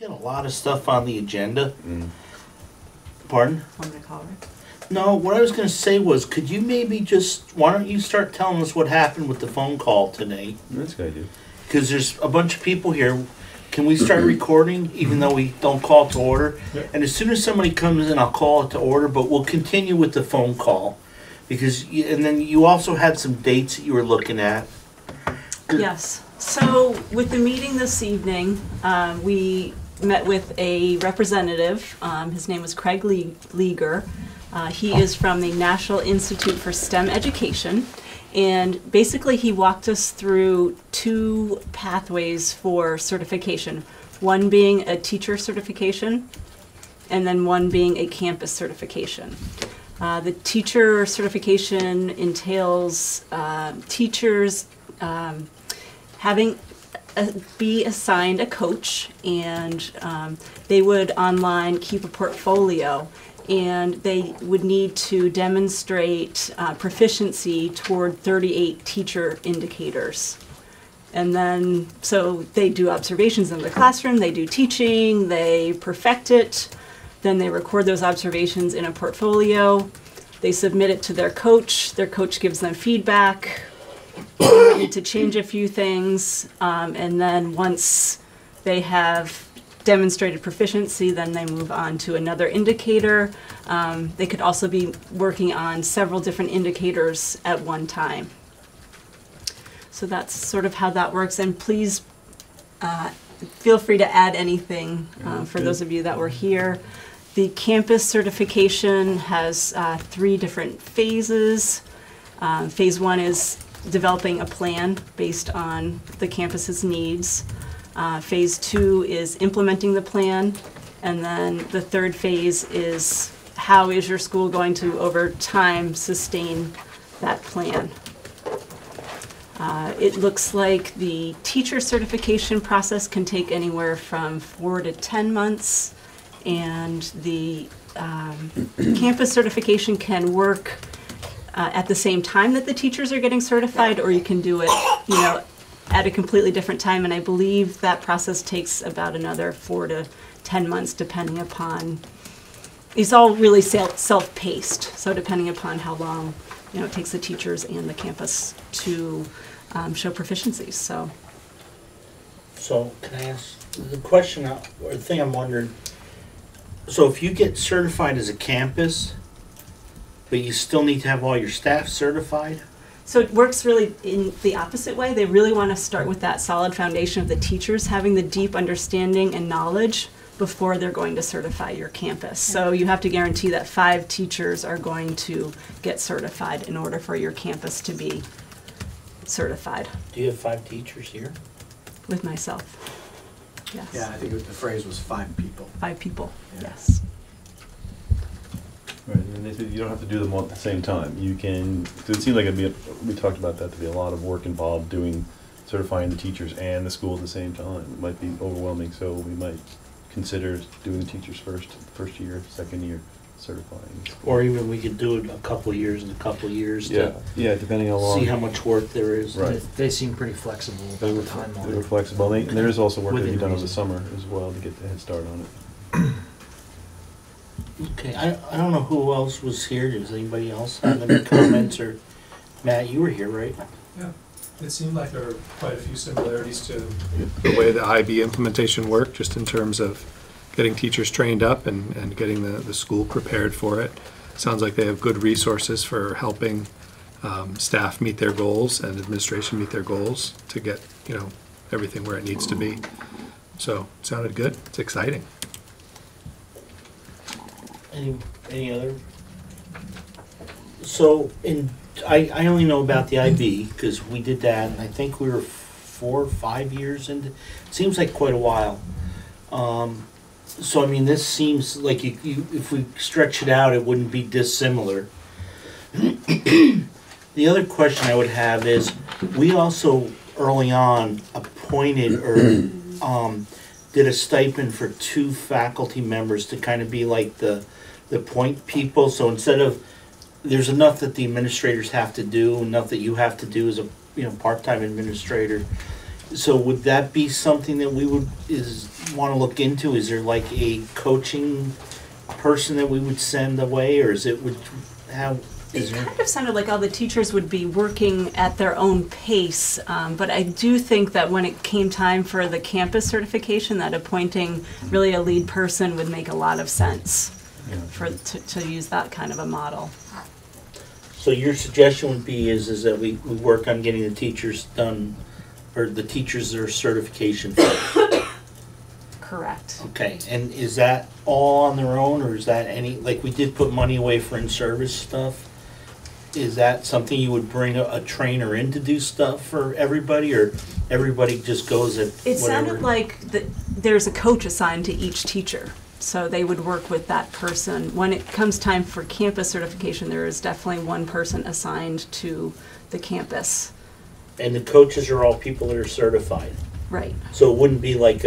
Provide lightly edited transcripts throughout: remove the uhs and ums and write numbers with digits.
got a lot of stuff on the agenda. Pardon? Want me to call her? No, what I was going to say was, could you maybe why don't you start telling us what happened with the phone call today? That's a good idea. Because there's a bunch of people here. Can we start recording, even though we don't call to order? Yep. And as soon as somebody comes in, I'll call it to order, but we'll continue with the phone call. And then you also had some dates that you were looking at. Yes. So with the meeting this evening, we met with a representative. His name was Craig Leager. He is from the National Institute for STEM Education. And basically he walked us through two pathways for certification. One being a teacher certification, and then one being a campus certification. The teacher certification entails teachers having be assigned a coach, and they would online keep a portfolio, and they would need to demonstrate proficiency toward 38 teacher indicators. And then, so they do observations in the classroom, they do teaching, they perfect it, then they record those observations in a portfolio, they submit it to their coach gives them feedback, they need to change a few things, and then once they have demonstrated proficiency, then they move on to another indicator. They could also be working on several different indicators at one time. So that's sort of how that works, and please feel free to add anything for those of you that were here. The campus certification has 3 different phases. Phase 1 is developing a plan based on the campus's needs. Phase 2 is implementing the plan, and then the 3rd phase is how is your school going to, over time, sustain that plan. It looks like the teacher certification process can take anywhere from 4 to 10 months, and the campus certification can work at the same time that the teachers are getting certified, or you can do it, at a completely different time, and I believe that process takes about another 4 to 10 months, depending upon, it's all really self-paced, so depending upon how long, it takes the teachers and the campus to show proficiencies, so. So can I ask the question, or the thing I'm wondering, so if you get certified as a campus, but you still need to have all your staff certified? So it works really in the opposite way. They really want to start with that solid foundation of the teachers having the deep understanding and knowledge before they're going to certify your campus. So you have to guarantee that 5 teachers are going to get certified in order for your campus to be certified. Do you have 5 teachers here? With myself, yes. Yeah, I think the phrase was 5 people. 5 people, Yeah. yes. Right, and they said you don't have to do them all at the same time. You can, it seemed like we talked about that, to be a lot of work involved doing, certifying the teachers and the school at the same time. It might be overwhelming, so we might consider doing the teachers first year, second year, certifying. Or even we could do it a couple of years and a couple of years to Yeah, depending how long. see how much work there is. Right. They seem pretty flexible They about were, the timeline. they were flexible, and there is also work that can be Within done over the reason. summer as well to get the head start on it. Okay, I don't know who else was here. Does anybody else have any comments? Or Matt, you were here, right? Yeah, it seemed like there were quite a few similarities to the way the IB implementation worked, just in terms of getting teachers trained up and getting the school prepared for it. Sounds like they have good resources for helping staff meet their goals and administration meet their goals to get, everything where it needs to be. So, it sounded good. It's exciting. Any other? So, I only know about the IB because we did that, and I think we were 4 or 5 years into. It seems like quite a while. So I mean, this seems like if we stretch it out, it wouldn't be dissimilar. The other question I would have is, we also early on appointed or did a stipend for 2 faculty members to kind of be like the point people. So instead of, there's enough that the administrators have to do, enough that you have to do as a part-time administrator, So would that be something that we would want to look into? Is there like a coaching person that we would send away, or is it would how? It kind of sounded like all the teachers would be working at their own pace, but I do think that when it came time for the campus certification, that appointing really a lead person would make a lot of sense to use that kind of a model. So your suggestion would be is that we work on getting the teachers done, or the teachers their certification first. Correct. Okay, and is that all on their own, or is that any, like we did put money away for in-service stuff? Is that something you would bring a trainer in to do stuff for everybody, or everybody just goes at whatever? It sounded like there's a coach assigned to each teacher, so they would work with that person. When it comes time for campus certification, there is definitely one person assigned to the campus. And the coaches are all people that are certified? Right. So it wouldn't be like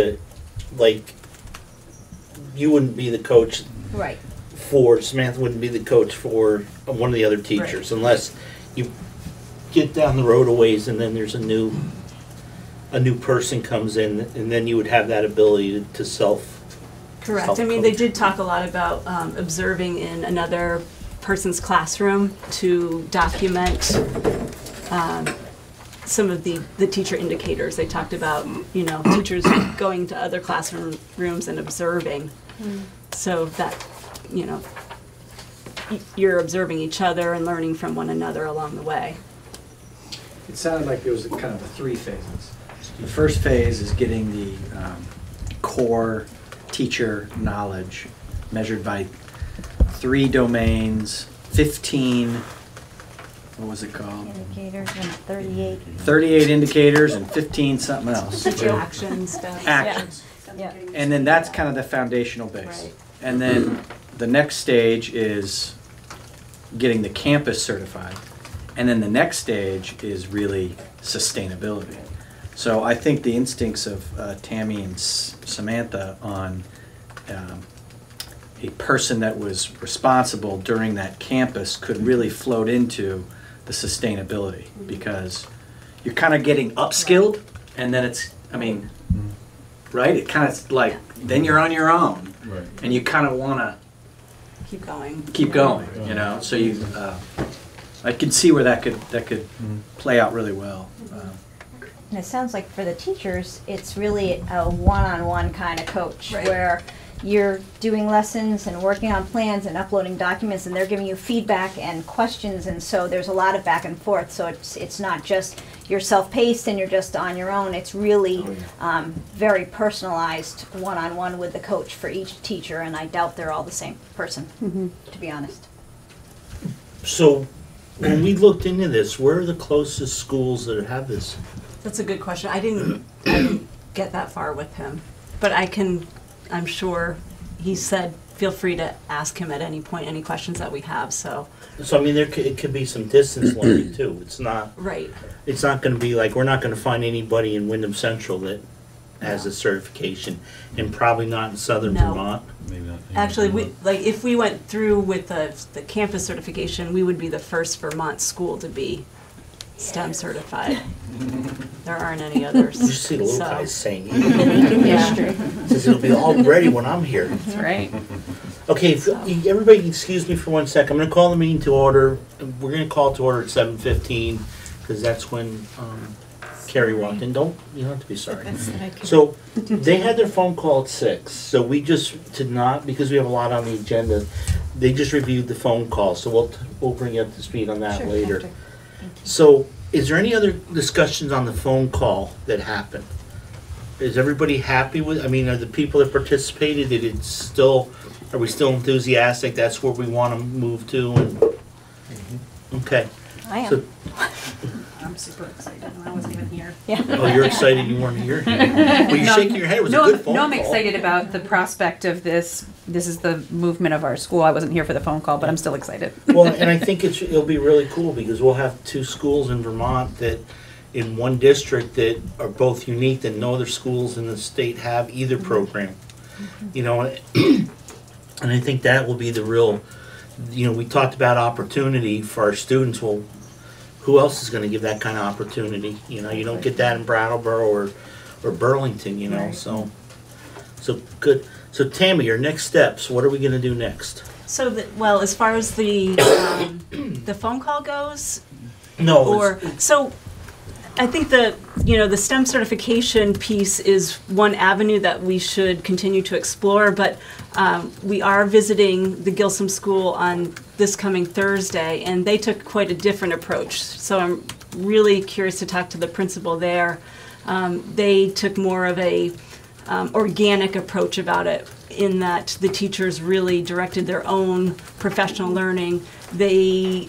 you wouldn't be the coach Right. for, Samantha wouldn't be the coach for one of the other teachers, unless you get down the road a ways and then there's a new person comes in, and then you would have that ability to Correct. I mean, they did talk a lot about observing in another person's classroom to document some of the teacher indicators. They talked about, teachers going to other classrooms and observing, so that, you're observing each other and learning from one another along the way. It sounded like there was kind of 3 phases. The first phase is getting the core teacher knowledge measured by 3 domains, 15, what was it called? Indicators and 38. 38 indicators and 15 something else. Action stuff. Actions. Yeah. And then that's kind of the foundational base. Right. And then the next stage is getting the campus certified. And then the next stage is really sustainability. So I think the instincts of Tammy and Samantha on a person that was responsible during that campus could really float into the sustainability, because you're kind of getting upskilled, and then it's, right? It kind of like, then you're on your own, Right. and you kind of want to Keep going. keep going, So you, I can see where that could play out really well. And it sounds like for the teachers, it's really a one-on-one kind of coach, Right. where you're doing lessons and working on plans and uploading documents, and they're giving you feedback and questions, and so there's a lot of back and forth. So it's not just you're self-paced and you're just on your own. It's really very personalized one-on-one with the coach for each teacher, and I doubt they're all the same person, to be honest. So when we looked into this, where are the closest schools that have this? That's a good question. I didn't get that far with him, but I'm sure he said, feel free to ask him at any point, any questions that we have, so. So I mean, it could be some distance learning too. It's not Right. It's not going to be like, we're not going to find anybody in Wyndham Central that has a certification, and probably not in Southern No. Vermont. Maybe not. Actually, if we went through with the campus certification, we would be the first Vermont school to be STEM certified. There aren't any others. You see the little so. guys saying, Yeah. says it'll be all ready when I'm here. That's right. Okay, if everybody can excuse me for 1 second. I'm going to call the meeting to order. We're going to call it to order at 7:15, because that's when Carrie walked in. You don't have to be sorry. So they had their phone call at 6. So we just did not, because we have a lot on the agenda, they just reviewed the phone call. So we'll bring you up to speed on that later. So is there any other discussions on the phone call that happened? Is everybody happy with, are the people that participated, are we still enthusiastic? That's where we want to move to? Okay. I am. So, I'm super excited. I wasn't even here. Yeah. oh, you're excited you weren't here? Well, you're shaking your head. It was a good phone call. I'm excited about the prospect of this. This is the movement of our school. I wasn't here for the phone call, but I'm still excited. Well, and I think it'll be really cool, because we'll have 2 schools in Vermont that, in one district, that are both unique, that no other schools in the state have either program. And I think that will be the real, we talked about opportunity for our students. Well, who else is gonna give that kind of opportunity? You know, you don't get that in Brattleboro or Burlington, you know, Right. so good. So Tammy, your next steps, what are we gonna do next? So, well, as far as the the phone call goes, No, or so, I think the STEM certification piece is one avenue that we should continue to explore. But we are visiting the Gilsum School on this coming Thursday, and they took quite a different approach. So I'm really curious to talk to the principal there. They took more of a organic approach about it, in that the teachers really directed their own professional learning. They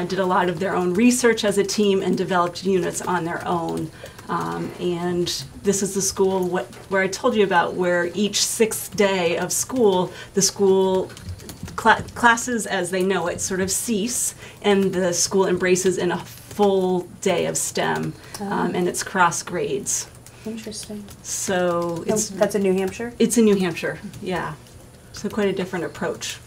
did a lot of their own research as a team and developed units on their own. And this is the school where I told you about, where each sixth day of school, the school classes as they know it sort of cease, and the school embraces in a full day of STEM, and it's cross grades. Interesting. So That's in New Hampshire? it's in New Hampshire, yeah. So quite a different approach.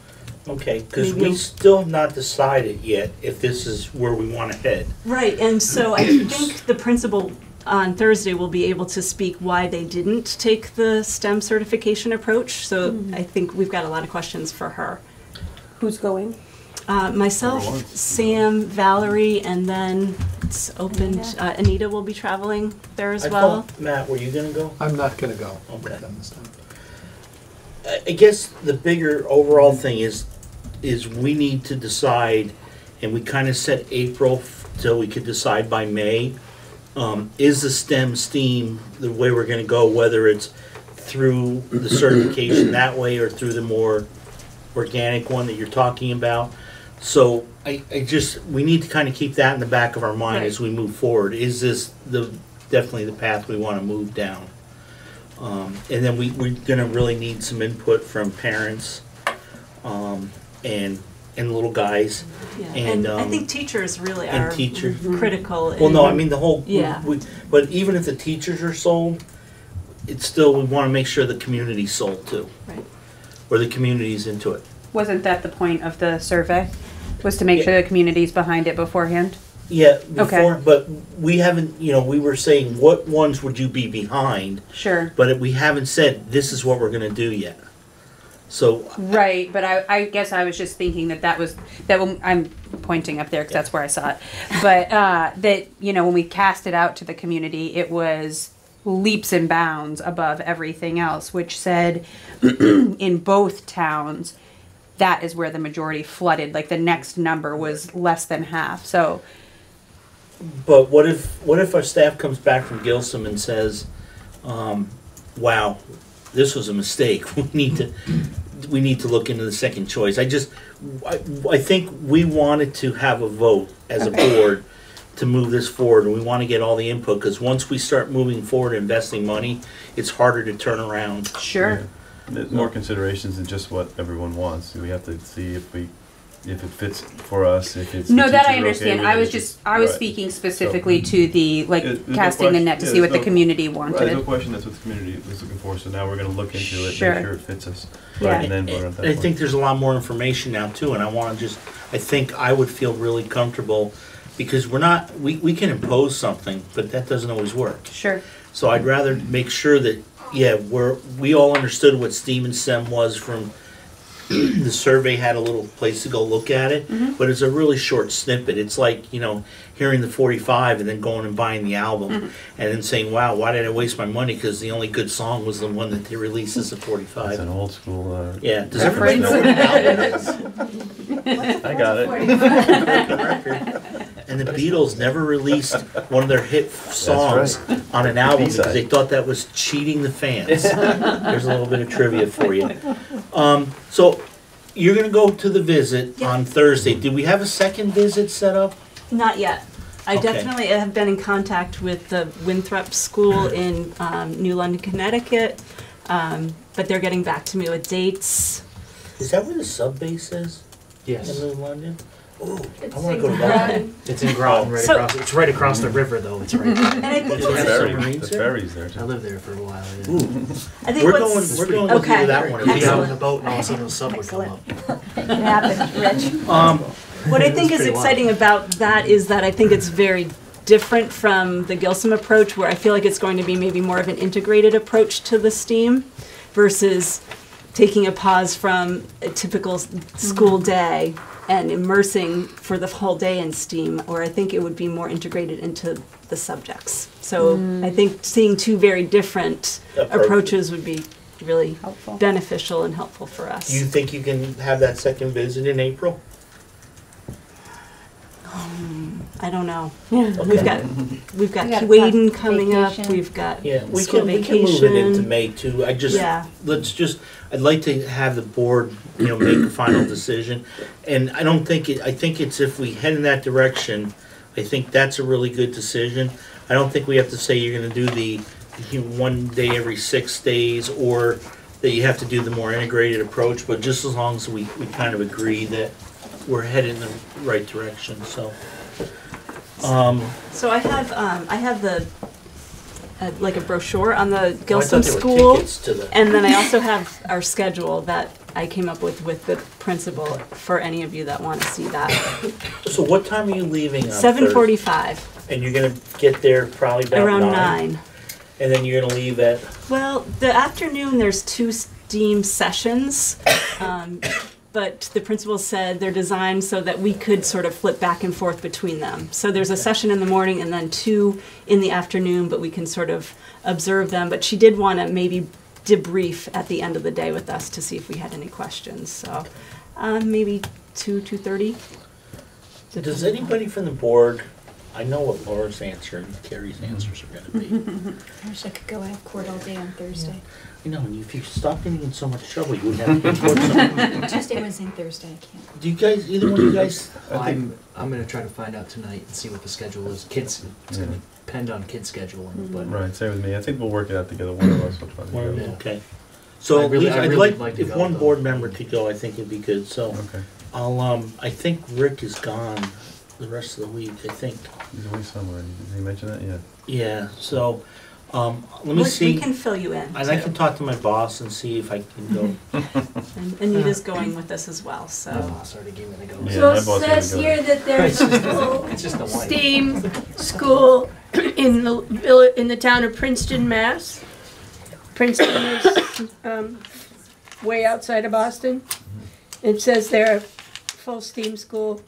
okay, because Maybe we still have not decided yet if this is where we wanna head. Right, and so I think the principal on Thursday will be able to speak why they didn't take the STEM certification approach. So I think we've got a lot of questions for her. Who's going? Myself, Sam, Valerie, and then it's open. Anita will be traveling there as I well. thought, Matt, were you gonna go? I'm not gonna go Okay. with them this time. I guess the bigger overall thing is we need to decide, and we kind of set April till we could decide by May. Is the STEM the way we're gonna go, whether it's through the certification that way or through the more organic one that you're talking about? So we need to kind of keep that in the back of our mind as we move forward. Is this definitely the path we want to move down? And then we're gonna really need some input from parents, and little guys. Yeah. And, I think teachers really and are teachers. critical. Well, no, I in- mean the whole, Yeah. but even if the teachers are sold, it's still, we want to make sure the community's sold too, Right. or the community's into it. Wasn't that the point of the survey? Was to make sure the community's behind it beforehand? Yeah, Okay. before, but we haven't, we were saying, what ones would you be behind? Sure. But we haven't said, this is what we're gonna do yet. So, Right, but I guess I was just thinking I'm pointing up there because that's where I saw it. But that, when we cast it out to the community, it was leaps and bounds above everything else, which said in both towns, that is where the majority flooded. Like the next number was less than half. So, but what if our staff comes back from Gilsum and says, wow, this was a mistake, we need to look into the second choice. I think we wanted to have a vote as a board to move this forward, and we want to get all the input, because once we start moving forward, investing money, it's harder to turn around. sure. There's more considerations than just what everyone wants. We have to see if it fits for us, if it's. No, the that I teachers are okay understand. with I it, was if just, it's- I was right. speaking specifically to the, like, There's no casting the question- net to yeah, see what the there's no- community Right, there's no wanted. question that's what the community is looking for, so now we're gonna look into it, make Sure. sure it fits us. Yeah. Right, and then vote on that. I think there's a lot more information now too, and I think I would feel really comfortable, because we can impose something, but that doesn't always work. Sure. So I'd rather make sure that, we all understood what STEAM and STEM was from the survey, had a little place to go look at it, but it's a really short snippet. It's like, hearing the 45 and then going and buying the album and then saying, wow, why did I waste my money? Because the only good song was the one that they released as a It's 45. an old school, Yeah, does everybody know what an album is? I got it. And the Beatles never released one of their hit songs on an album because B-side. they thought that was cheating the fans. There's a little bit of trivia for you. So you're going to go to the visit on Thursday. Did we have a second visit set up? Not yet. I Okay. definitely have been in contact with the Winthrop School in New London, Connecticut, but they're getting back to me with dates. Is that where the sub base is? Yes. In New London? Ooh, It's I want to in go to that. Groton. It's in Groton, right So- across. It's right across the river, though. It's right. There. And I think Do they have submarines The there? ferry's there I too. lived there for a while. Yeah. Ooh, I think we're what's going to Okay. do that one. We'd be out on Excellent. the boat, and all of a sudden the sub would come up. It happens, Rich. What I think is pretty wild. exciting about that is that I think it's very different from the Gilsum approach, where I feel like it's going to be maybe more of an integrated approach to the STEAM versus taking a pause from a typical school day and immersing for the whole day in STEAM, where I think it would be more integrated into the subjects. So I think seeing two very different approaches would be really Helpful. beneficial and helpful for us. Do you think you can have that second visit in April? I don't know. Yeah. We've got We got Keewaydin coming up. vacation. We've got Yeah, we school can vacation. move it into May too. Yeah. I'd like to have the board, make a final decision. And I don't think I think it's if we head in that direction, I think that's a really good decision. I don't think we have to say you're gonna do the, 1 day every 6 days, or that you have to do the more integrated approach, but just as long as we kind of agree that we're headed in the right direction, so. So I have the like a brochure on the I Gilsum thought there were School, tickets to the. and then I also have our schedule that I came up with the principal for any of you that want to see that. So what time are you leaving on 7:45, Thursday? And you're gonna get there probably about around 9? 9. And then you're gonna leave at, Well, the afternoon there's 2 STEAM sessions. But the principal said they're designed so that we could sort of flip back and forth between them. So there's a session in the morning and then 2 in the afternoon, but we can sort of observe them. But she did want to maybe debrief at the end of the day with us to see if we had any questions. So maybe 2:30. does anybody from the board, I know what Laura's answer and Carrie's answers are gonna be. I wish I could go. I have court all day on Thursday. And if you stop getting in so much trouble, you wouldn't have to report something. Tuesday, Wednesday, and Thursday I can't. Do you guys, either one of you guys, I'm gonna try to find out tonight and see what the schedule is. Kids, it's gonna depend on kids' scheduling, but Right, same with me. I think we'll work it out together. One of us will try to one of go. them, okay. So I at really- least, I I'd really like, like to if go, one though. board member could go, I think it'd be good, so. Okay. I think Rick is gone the rest of the week, I think. He's away somewhere. Did he mention that? Yeah. Yeah, so, let me see. We can fill you in. And I too. can talk to my boss and see if I can go. And Anita's going with us as well. my So boss already gave me the go. Yeah, So my it boss says doesn't go here that there's a school, It's just the light. STEAM school in the village, in the town of Princeton, Mass. Princeton is way outside of Boston. It says they're a full STEAM school.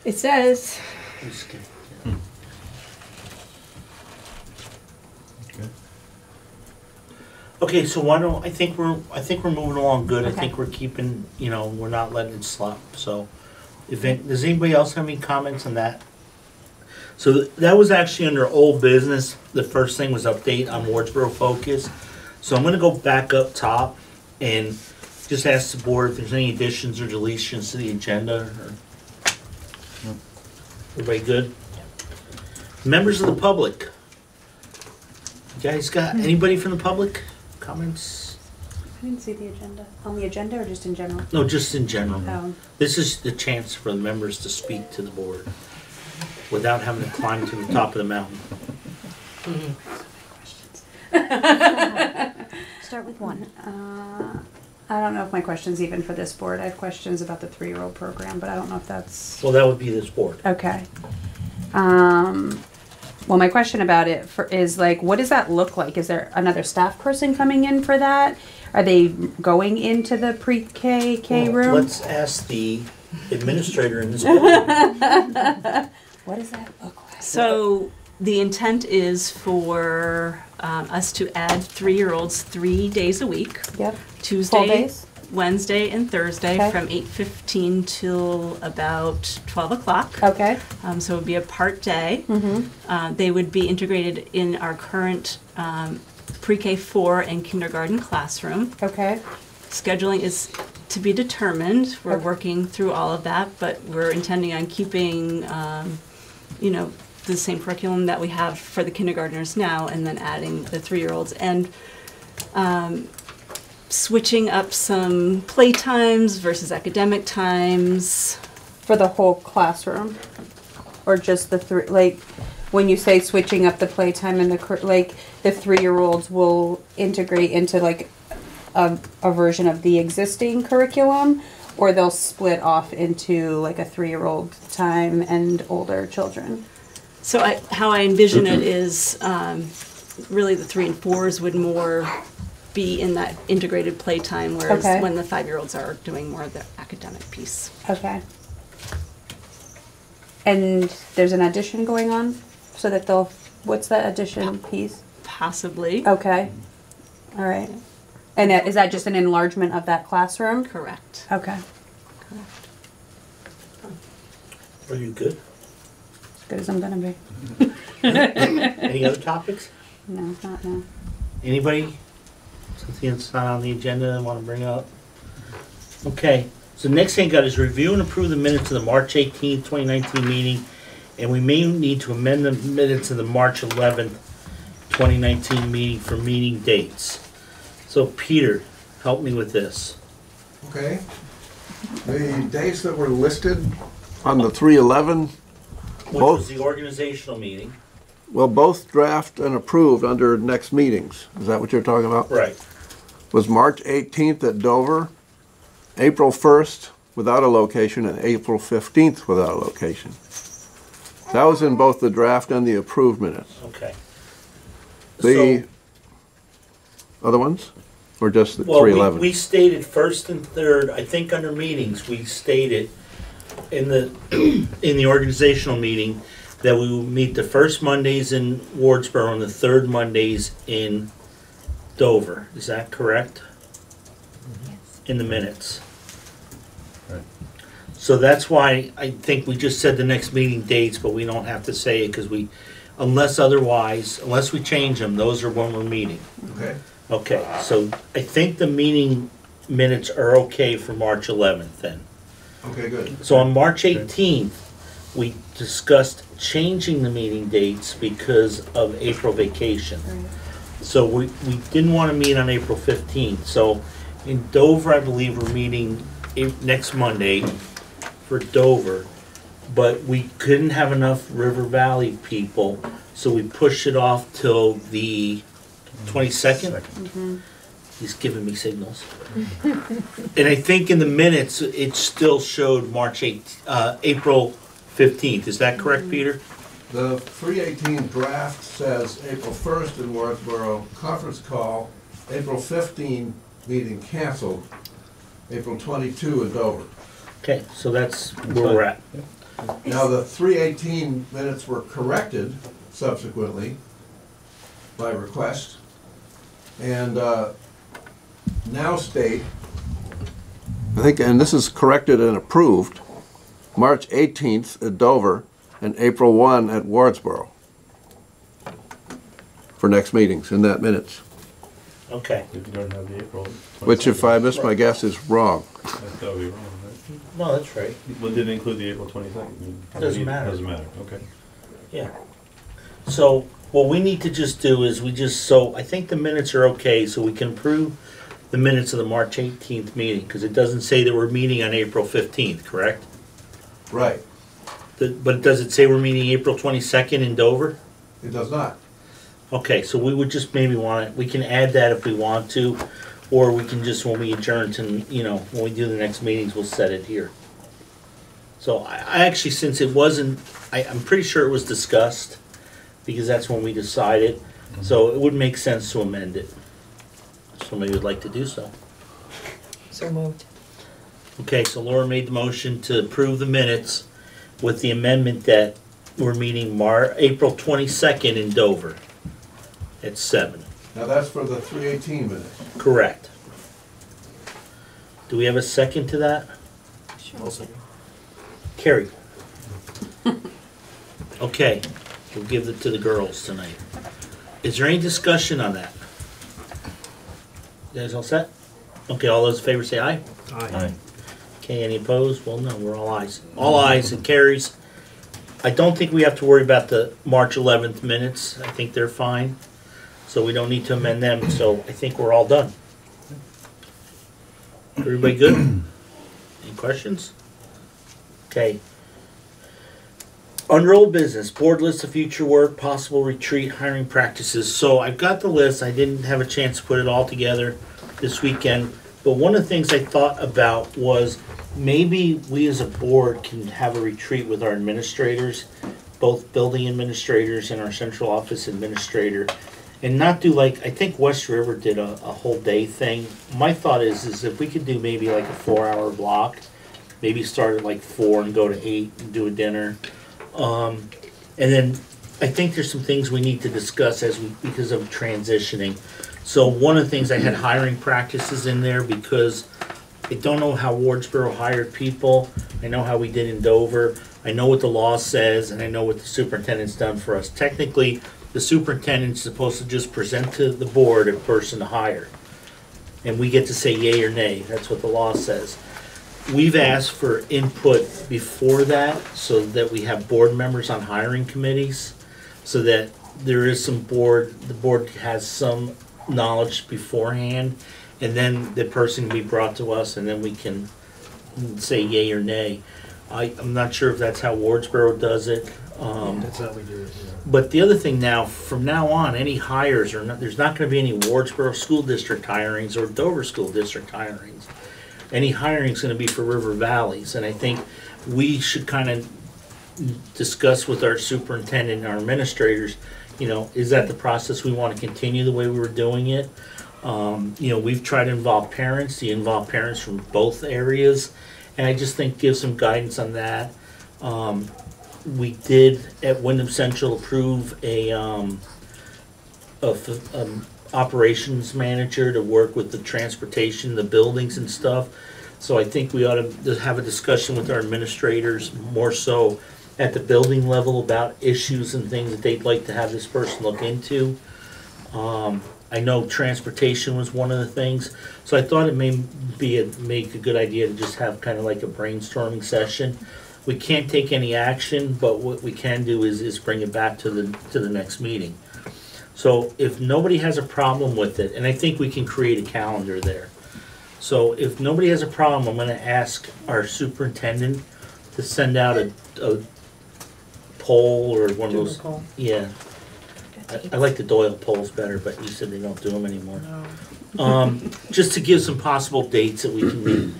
It says, Okay. Okay, so I think we're moving along good. I Okay. think we're keeping, we're not letting it slop, so. Does anybody else have any comments on that? So that was actually under old business. The first thing was update on Wardsboro focus. So I'm gonna go back up top and just ask the board if there's any additions or deletions to the agenda, or. Everybody good? Members of the public. You guys got, anybody from the public comments? I didn't see the agenda. On the agenda or just in general? No, just in general. Oh. This is the chance for the members to speak to the board without having to climb to the top of the mountain. Start with 1. I don't know if my question's even for this board. I have questions about the 3-year-old program, but I don't know if that's... Well, that would be this board. Okay. Well, my question about it is like, what does that look like? Is there another staff person coming in for that? Are they going into the pre-K Well, room? let's ask the administrator in this building. What does that look like? So the intent is for us to add 3-year-olds 3 days a week, Yep. Tuesday, Full days? Wednesday, and Thursday Okay. from 8:15 till about 12 o'clock. Okay. So it would be a part day. Mm-hmm. They would be integrated in our current pre-K 4 and kindergarten classroom. Okay. Scheduling is to be determined. We're Okay. working through all of that, but we're intending on keeping, the same curriculum that we have for the kindergartners now, and then adding the 3-year-olds, and switching up some play times versus academic times. For the whole classroom? Or just the three, like, when you say switching up the playtime and the 3-year-olds will integrate into like a version of the existing curriculum? or they'll split off into like a 3-year-old time and older children. So how I envision it is really the 3 and 4s would more be in that integrated playtime, whereas Okay. when the 5-year-olds are doing more of the academic piece. Okay. And there's an addition going on, so that they'll. What's the addition piece? Possibly. Okay. All right. And is that just an enlargement of that classroom? Correct. Okay. Are you good? As good as I'm gonna be. Any other topics? No, not now. Anybody? Something that's not on the agenda and want to bring up? Okay, so next thing I got is review and approve the minutes of the March 18th, 2019 meeting, and we may need to amend the minutes of the March 11th, 2019 meeting for meeting dates. So Peter, help me with this. Okay. The dates that were listed on the 311, Which Both. was the organizational meeting. well, both draft and approved under next meetings. Is that what you're talking about? Right. Was March 18th at Dover, April 1st without a location, and April 15th without a location. That was in both the draft and the approved minutes. Okay. The other ones? Or just the Well, 311? we stated first and third, I think under meetings, we stated in the, in the organizational meeting that we will meet the first Mondays in Wardsboro and the third Mondays in Dover. Is that correct? In the minutes. Right. So that's why I think we just said the next meeting dates, but we don't have to say it because we, unless otherwise, unless we change them, those are when we're meeting. Okay. Okay, so I think the meeting minutes are okay for March 11th then. Okay, good. So on March 18th, we discussed changing the meeting dates because of April vacation. So we didn't want to meet on April 15th. So in Dover, I believe we're meeting next Monday for Dover, but we couldn't have enough River Valley people, so we pushed it off till the 22nd. He's giving me signals. And I think in the minutes, it still showed March 8th, April 15th. Is that correct, Peter? The 318 draft says April 1st in Wardsboro, conference call, April 15 meeting canceled, April 22 in Dover. Okay, so that's where we're at. Now, the 318 minutes were corrected subsequently by request, and now state, I think, and this is corrected and approved, March 18th at Dover and April 1 at Wardsboro for next meetings in that minutes, Okay. If you don't have the April. which if I miss my guess is wrong. That would be wrong, right? No, that's right. Well, did it include the April 22nd? Doesn't matter. Doesn't matter, okay. Yeah. So what we need to just do is so I think the minutes are okay, so we can approve the minutes of the March 18th meeting, because it doesn't say that we're meeting on April 15th, correct? Right. But does it say we're meeting April 22nd in Dover? It does not. Okay, so we would just maybe we can add that if we want to, or we can just, when we adjourn to, when we do the next meetings, we'll set it here. So I actually, since it wasn't, I'm pretty sure it was discussed, because that's when we decided, so it would make sense to amend it. Somebody would like to do so. So moved. Okay, so Laura made the motion to approve the minutes with the amendment that we're meeting April 22nd in Dover at 7. Now that's for the 318 minutes. Correct. Do we have a second to that? Carrie. Okay, we'll give it to the girls tonight. Is there any discussion on that? You guys all set? Okay, all those in favor say aye. Aye. Okay, any opposed? Well, no, we're all ayes. All ayes, it carries. I don't think we have to worry about the March 11th minutes. I think they're fine. So we don't need to amend them, so I think we're all done. Everybody good? Any questions? Okay. Under old business, board list of future work, possible retreat, hiring practices. So I've got the list. I didn't have a chance to put it all together this weekend. But one of the things I thought about was maybe we as a board can have a retreat with our administrators, both building administrators and our central office administrator, and not do like, I think West River did a whole day thing. My thought is if we could do maybe like a 4-hour block, maybe start at like 4 and go to 8 and do a dinner. And then I think there's some things we need to discuss because of transitioning. So one of the things, I had hiring practices in there because I don't know how Wardsboro hired people. I know how we did in Dover. I know what the law says, and I know what the superintendent's done for us. Technically, the superintendent's supposed to just present to the board a person to hire. And we get to say yay or nay. That's what the law says. We've asked for input before that so that we have board members on hiring committees, so that there is the board has some knowledge beforehand, and then the person can be brought to us, and then we can say yay or nay. I'm not sure if that's how Wardsboro does it. That's how we do it. Yeah. But the other thing now, from now on, any hires there's not going to be any Wardsboro School District hirings or Dover School District hirings. Any hiring is going to be for River Valleys, and I think we should kind of discuss with our superintendent and our administrators, is that the process we want to continue the way we were doing it? We've tried to involve parents. You involve parents from both areas, and I just think give some guidance on that. We did at Wyndham Central approve a operations manager to work with the transportation, the buildings and stuff. So I think we ought to have a discussion with our administrators more so at the building level about issues and things that they'd like to have this person look into. I know transportation was one of the things, so I thought it may make a good idea to just have kind of like a brainstorming session. We can't take any action, but what we can do is bring it back to the next meeting. So if nobody has a problem with it, and I think we can create a calendar there. So if nobody has a problem, I'm gonna ask our superintendent to send out a poll or one of those. Yeah. I like the Doyle polls better, but you said they don't do them anymore. No. Just to give some possible dates that we can meet.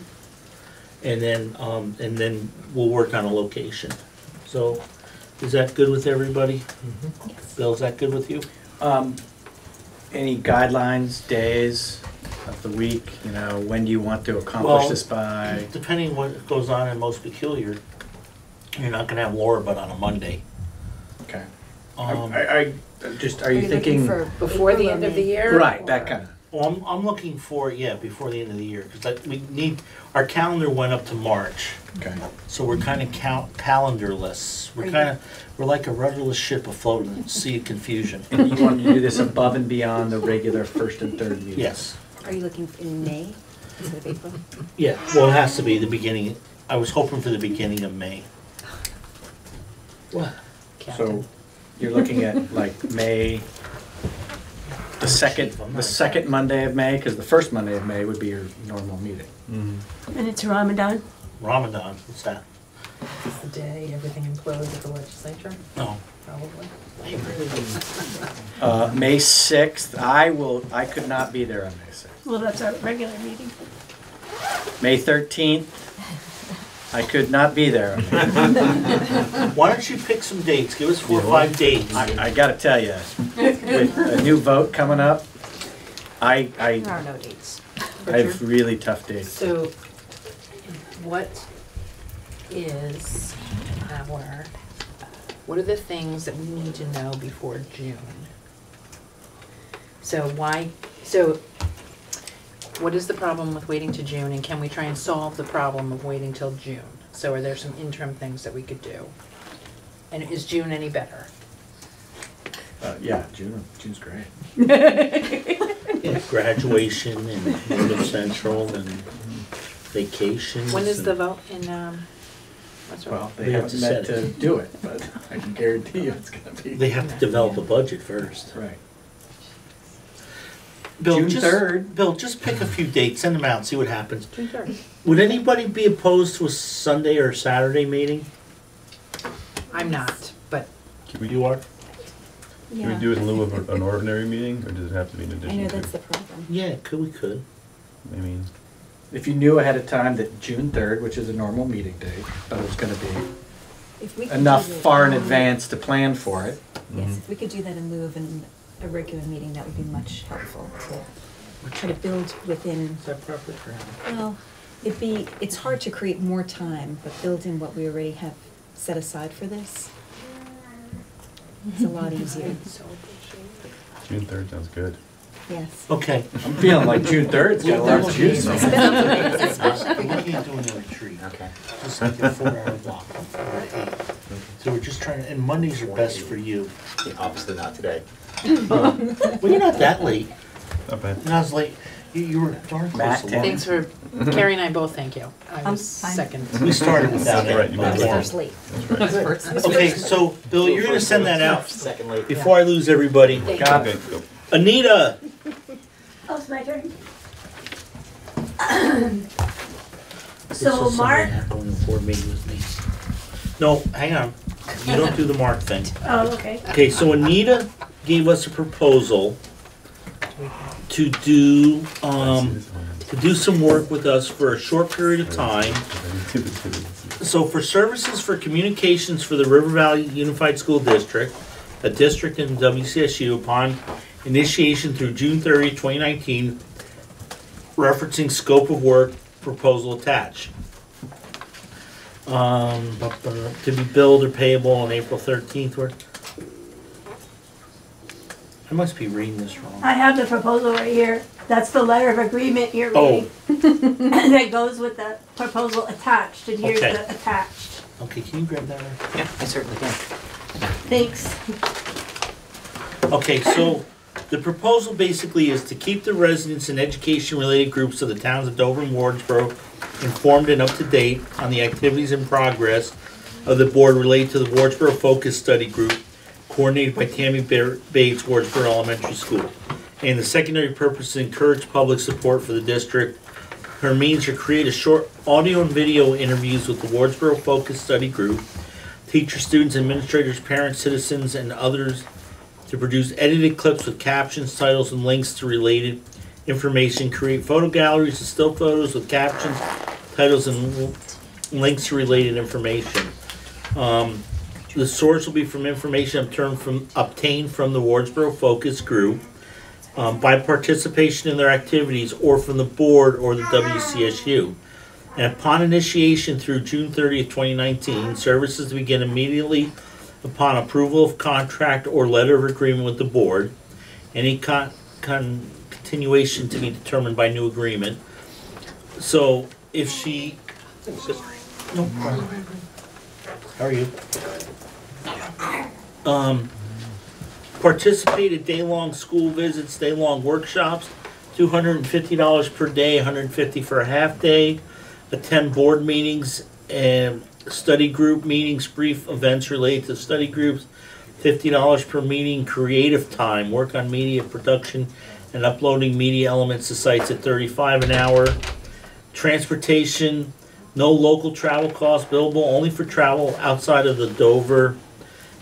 And then we'll work on a location. So is that good with everybody? Mm-hmm. Yes. Bill, is that good with you? Any guidelines, days of the week, when do you want to accomplish this by? Depending what goes on in Most Peculiar, you're not gonna have Laura but on a Monday. Okay. Are you thinking for before the end of the year? Right, that kind of. Well, I'm looking for, before the end of the year, because our calendar went up to March. Okay. So we're kind of calendarless. We're like a rudderless ship afloat in the sea of confusion. And you want to do this above and beyond the regular first and third meetings? Yes. Are you looking in May instead of April? Yeah, well, it has to be the beginning. I was hoping for the beginning of May. What? So you're looking at like May, the second Monday of May, because the first Monday of May would be your normal meeting. Mm-hmm. And it's Ramadan? Ramadan, what's that? It's the day everything implodes at the legislature. No. Probably. May 6th, I could not be there on May 6th. Well, that's our regular meeting. May 13th, I could not be there. Why don't you pick some dates? Give us 4 or 5 dates. I gotta tell you, with a new vote coming up, There are no dates. I have really tough dates. So, what are the things that we need to know before June? So what is the problem with waiting to June, and can we try and solve the problem of waiting till June? So are there some interim things that we could do? And is June any better? Yeah, June's great. Yeah, graduation and Wyndham Central and vacations. When is the vote in, what's Well, wrong? they haven't met to do it, but I can guarantee you it's gonna be. They have to develop a budget first. Right. Bill, June 3rd. Bill, just pick a few dates, send them out, see what happens. June 3rd. Would anybody be opposed to a Sunday or Saturday meeting? I'm not, but You are? Can we do it in lieu of an ordinary meeting, or does it have to be an I addition know to? that's the problem. Yeah, we could. I mean, If you knew ahead of time that June 3rd, which is a normal meeting date, but it was going to be If we could enough do that- far in advance to plan for it. Yes, if we could do that in lieu of a regular meeting, that would be much helpful to try to build within, Is that proper for him? well, it's hard to create more time, but build in what we already have set aside for this. It's a lot easier, June 3rd sounds good. yes. Okay. I'm feeling like June 3rd's got a lot of juice. We can't do any retreat. Okay. Just like a 4-hour block. So we're just trying to, and Mondays are best for you. Obviously not today. Well, you're not that late. Not bad. And I was late. You were darn close Matt, to Tim. one. Thanks for, Carrie and I both thank you. I I'm was fine. second. We started without Right, you it. might I was want- first late. Okay, so Bill, you're gonna send that out Second late. before I lose everybody. Got Okay, it. go. Anita, Oh, it's my turn. This So is Mark, somebody going to board meeting with me. No, hang on. You don't do the Mark thing. oh, okay. Okay, so Anita gave us a proposal to do some work with us for a short period of time. So for services for communications for the River Valley Unified School District, a district in WCSU, upon initiation through June 30, 2019, referencing scope of work proposal attached. To be billed or payable on April 13th. I must be reading this wrong. I have the proposal right here. That's the letter of agreement you're Oh. reading. And that goes with the proposal attached, and here's Okay. the attached. Okay, can you grab that one? Yeah, I certainly can. Thanks. Okay, so the proposal basically is to keep the residents and education-related groups of the towns of Dover and Wardsboro informed and up to date on the activities in progress of the board related to the Wardsboro Focus Study Group, coordinated by Tammy Bates, Wardsboro Elementary School. And the secondary purpose is to encourage public support for the district. Her means are create a short audio and video interviews with the Wardsboro Focus Study Group, teachers, students, administrators, parents, citizens, and others, to produce edited clips with captions, titles, and links to related information, create photo galleries of still photos with captions, titles, and links to related information. The source will be from information obtained from the Wardsboro Focus Group by participation in their activities or from the board or the WCSU. And upon initiation through June 30th, 2019, services begin immediately upon approval of contract or letter of agreement with the board. Any continuation to be determined by new agreement. So if she, no problem. How are you? Participate at day-long school visits, day-long workshops, $250 per day, $150 for a half day. Attend board meetings and study group meetings, brief events related to study groups, $50 per meeting. Creative time, work on media production and uploading media elements to sites at $35 an hour. Transportation, no local travel costs, billable only for travel outside of the Dover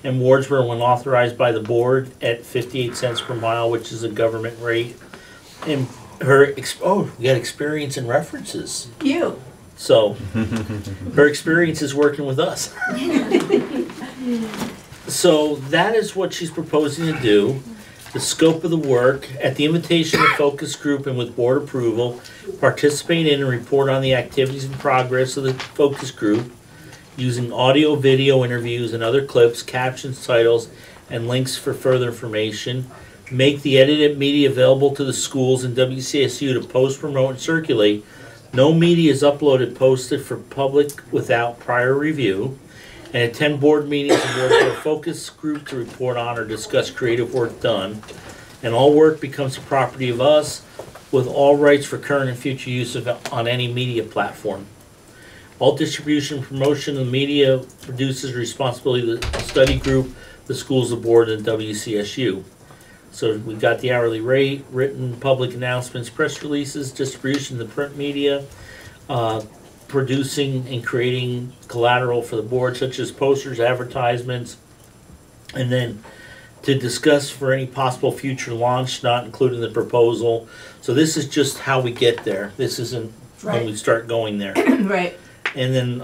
and Wardsboro when authorized by the board at 58 cents per mile, which is a government rate. And her, we got experience and references. You. So, her experience is working with us. So that is what she's proposing to do. The scope of the work, at the invitation of the focus group and with board approval, participate in and report on the activities and progress of the focus group, using audio, video interviews, and other clips, captions, titles, and links for further information. Make the edited media available to the schools and WCSU to post, promote, and circulate. No media is uploaded, posted for public without prior review. And attend board meetings and work with a focus group to report on or discuss creative work done. And all work becomes the property of us, with all rights for current and future use on any media platform. All distribution and promotion of the media produces responsibility of the study group, the schools, the board, and WCSU. So we got the hourly rate, written public announcements, press releases, distribution of the print media, producing and creating collateral for the board, such as posters, advertisements, and then to discuss for any possible future launch, not including the proposal. So this is just how we get there. This isn't when we start going there. Right. And then,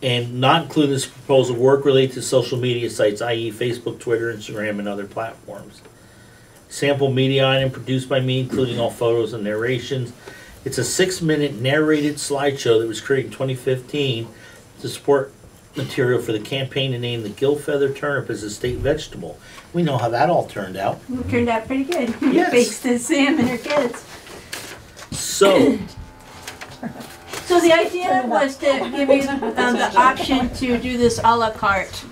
and not including this proposal, work related to social media sites, i.e. Facebook, Twitter, Instagram, and other platforms. Sample media item produced by me, including all photos and narrations. It's a 6-minute narrated slideshow that was created in 2015 to support material for the campaign to name the gill feather turnip as a state vegetable. We know how that all turned out. It turned out pretty good. Yes. Thanks to Sam and her kids. So, So the idea was to give you the option to do this a la carte,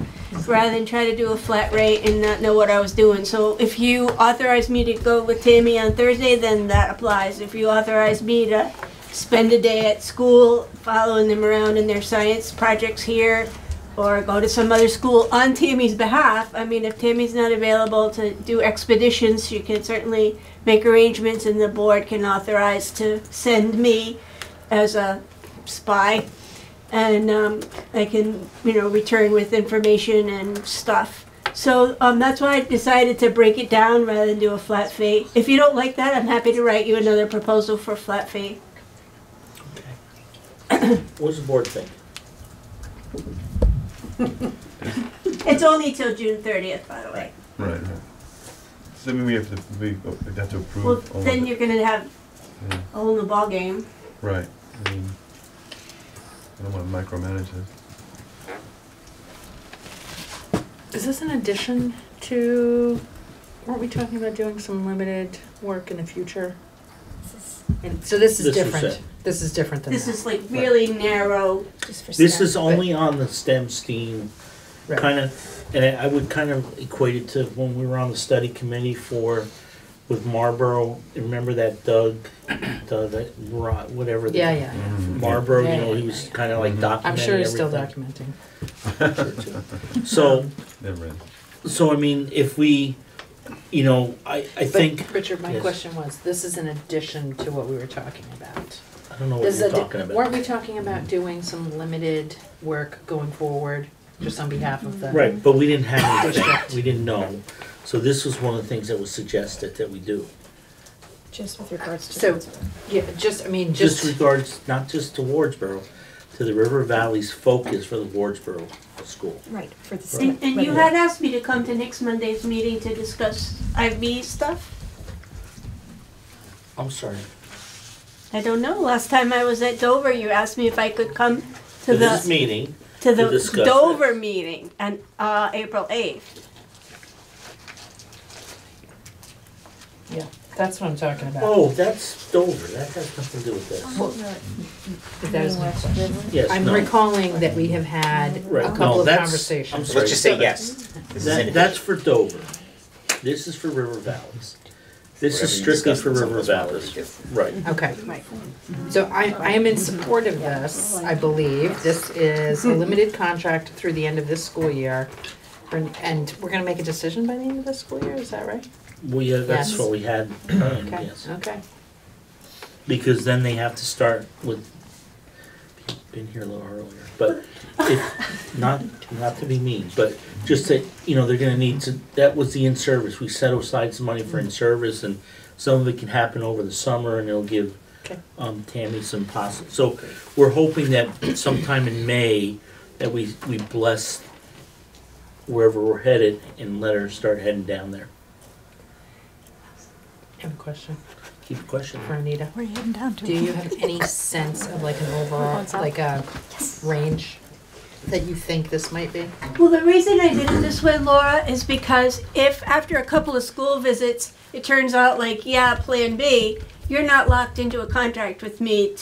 rather than try to do a flat rate and not know what I was doing. So if you authorize me to go with Tammy on Thursday, then that applies. If you authorize me to spend a day at school following them around in their science projects here, or go to some other school on Tammy's behalf, I mean, if Tammy's not available to do expeditions, she can certainly make arrangements, and the board can authorize to send me as a spy, and I can, return with information and stuff. So that's why I decided to break it down rather than do a flat fee. If you don't like that, I'm happy to write you another proposal for flat fee. what does the board think? It's only till June 30th, by the way. Right. So I mean, we have to approve. Well, all of then it. you're gonna have Yeah. a whole new ballgame. Right. I mean, I don't want to micromanage this. Is this in addition to, weren't we talking about doing some limited work in the future? So this is This was different. it. This is different than This that. is like really narrow. Just for This staff. is only on the STEM STEAM Right. kind of, and I would kind of equate it to when we were on the study committee with Marlboro. Remember that Doug, whatever. Yeah, yeah. Marlboro, Yeah, he yeah, was yeah. kind of like documenting I'm sure he's still everything. documenting. So, Never mind. I mean, if we, I think, But Richard, my Yes. question was, this is in addition to what we were talking about. I don't know what This is you're a talking di- about. Weren't we talking about doing some limited work going forward, just on behalf of the? Right, but we didn't have anything, we didn't know. So this was one of the things that was suggested that we do. Just with regards to. So, Wardsboro. yeah, just, I mean, Just just, regards, not just to Wardsboro, to the River Valley's focus for the Wardsboro school. Right, for the And, state. and you had asked me to come to next Monday's meeting to discuss IB stuff? I'm sorry. I don't know. Last time I was at Dover, you asked me if I could come to This the, meeting, to to the discuss Dover this. meeting on April 8th. yeah, that's what I'm talking about. oh, that's Dover, that has nothing to do with this. But that is my question. Yes, I'm no. recalling that we have had Right, a no, couple of that's- conversations. I'm sorry. Let's just say yes. This is in That's for Dover. This is for River Valleys. This is Whatever you strictly discuss for in some River of this will Valleys. be different. Right. Okay. So I am in support of this, I believe. This is a limited contract through the end of this school year. And we're gonna make a decision by the end of this school year, is that right? Well, yeah, that's Yes. what we had planned, Okay, yes. okay. Because then they have to start with, been here a little earlier, but if, not to be mean, but just that, they're gonna need to, that was the in-service. We set aside some money for in-service, and some of it can happen over the summer, and it'll give Okay. Tammy some so we're hoping that sometime in May, that we bless wherever we're headed and let her start heading down there. I have a question Keep the question. for Anita. Where are you heading down to? Do you have any sense of like an overall, like a range that you think this might be? Well, the reason I did it this way, Laura, is because if after a couple of school visits, it turns out like, yeah, plan B, you're not locked into a contract with me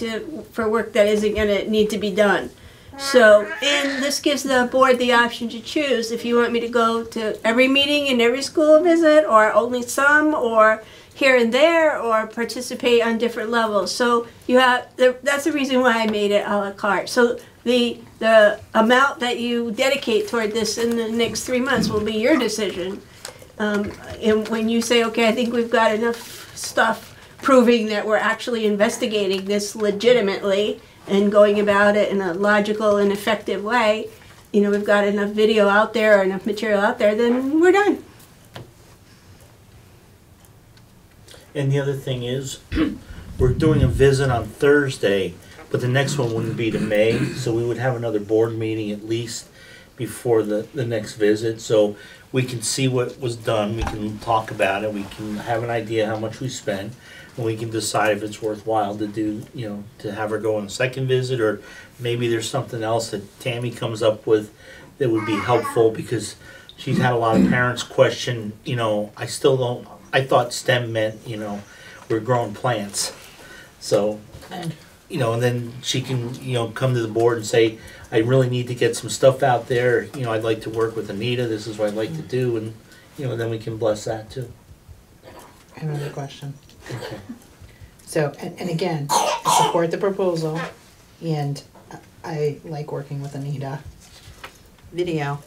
for work that isn't gonna need to be done. So, and this gives the board the option to choose if you want me to go to every meeting and every school visit, or only some, or here and there, or participate on different levels. So you have, that's the reason why I made it a la carte. So the amount that you dedicate toward this in the next 3 months will be your decision. And when you say, okay, I think we've got enough stuff proving that we're actually investigating this legitimately and going about it in a logical and effective way, we've got enough video out there or enough material out there, then we're done. And the other thing is, we're doing a visit on Thursday, but the next one wouldn't be to May, so we would have another board meeting at least before the next visit, so we can see what was done, we can talk about it, we can have an idea how much we spent, and we can decide if it's worthwhile to do, you know, to have her go on a second visit, or maybe there's something else that Tammy comes up with that would be helpful, because she's had a lot of parents question, you know, I thought STEM meant, you know, we're growing plants. So, you know, and then she can, you know, come to the board and say, I really need to get some stuff out there, you know, I'd like to work with Anita, this is what I'd like to do, and, you know, then we can bless that too. I have another question. Okay. So, and again, I support the proposal, and I like working with Anita. Video.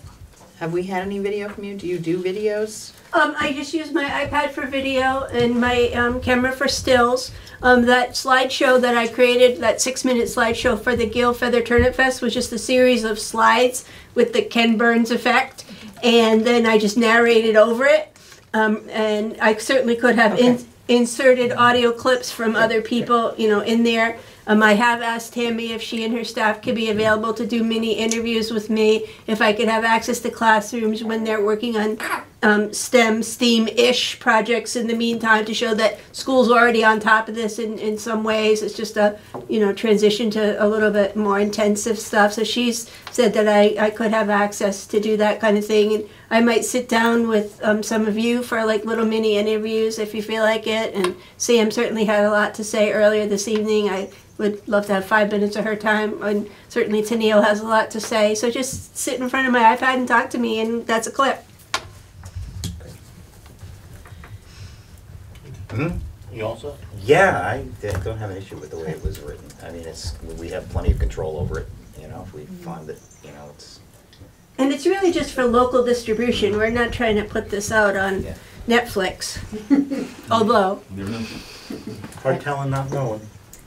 Have we had any video from you? Do you do videos? I just use my iPad for video and my camera for stills. That slideshow that I created, that 6-minute slideshow for the Gill Feather Turnip Fest, was just a series of slides with the Ken Burns effect, and then I just narrated over it. And I certainly could have inserted audio clips from other people, you know, in there. I have asked Tammy if she and her staff could be available to do mini interviews with me, if I could have access to classrooms when they're working on STEAM-ish projects in the meantime, to show that school's already on top of this in some ways. It's just a, you know, transition to a little bit more intensive stuff. So she's said that I could have access to do that kind of thing. And I might sit down with some of you for like little mini interviews if you feel like it. And Sam certainly had a lot to say earlier this evening. I would love to have 5 minutes of her time, and certainly Tennille has a lot to say. So just sit in front of my iPad and talk to me, and that's a clip. You also? Yeah, I don't have an issue with the way it was written. I mean, we have plenty of control over it, you know, if we find that, you know, it's... And it's really just for local distribution. We're not trying to put this out on Netflix. Although... Hard telling, not knowing.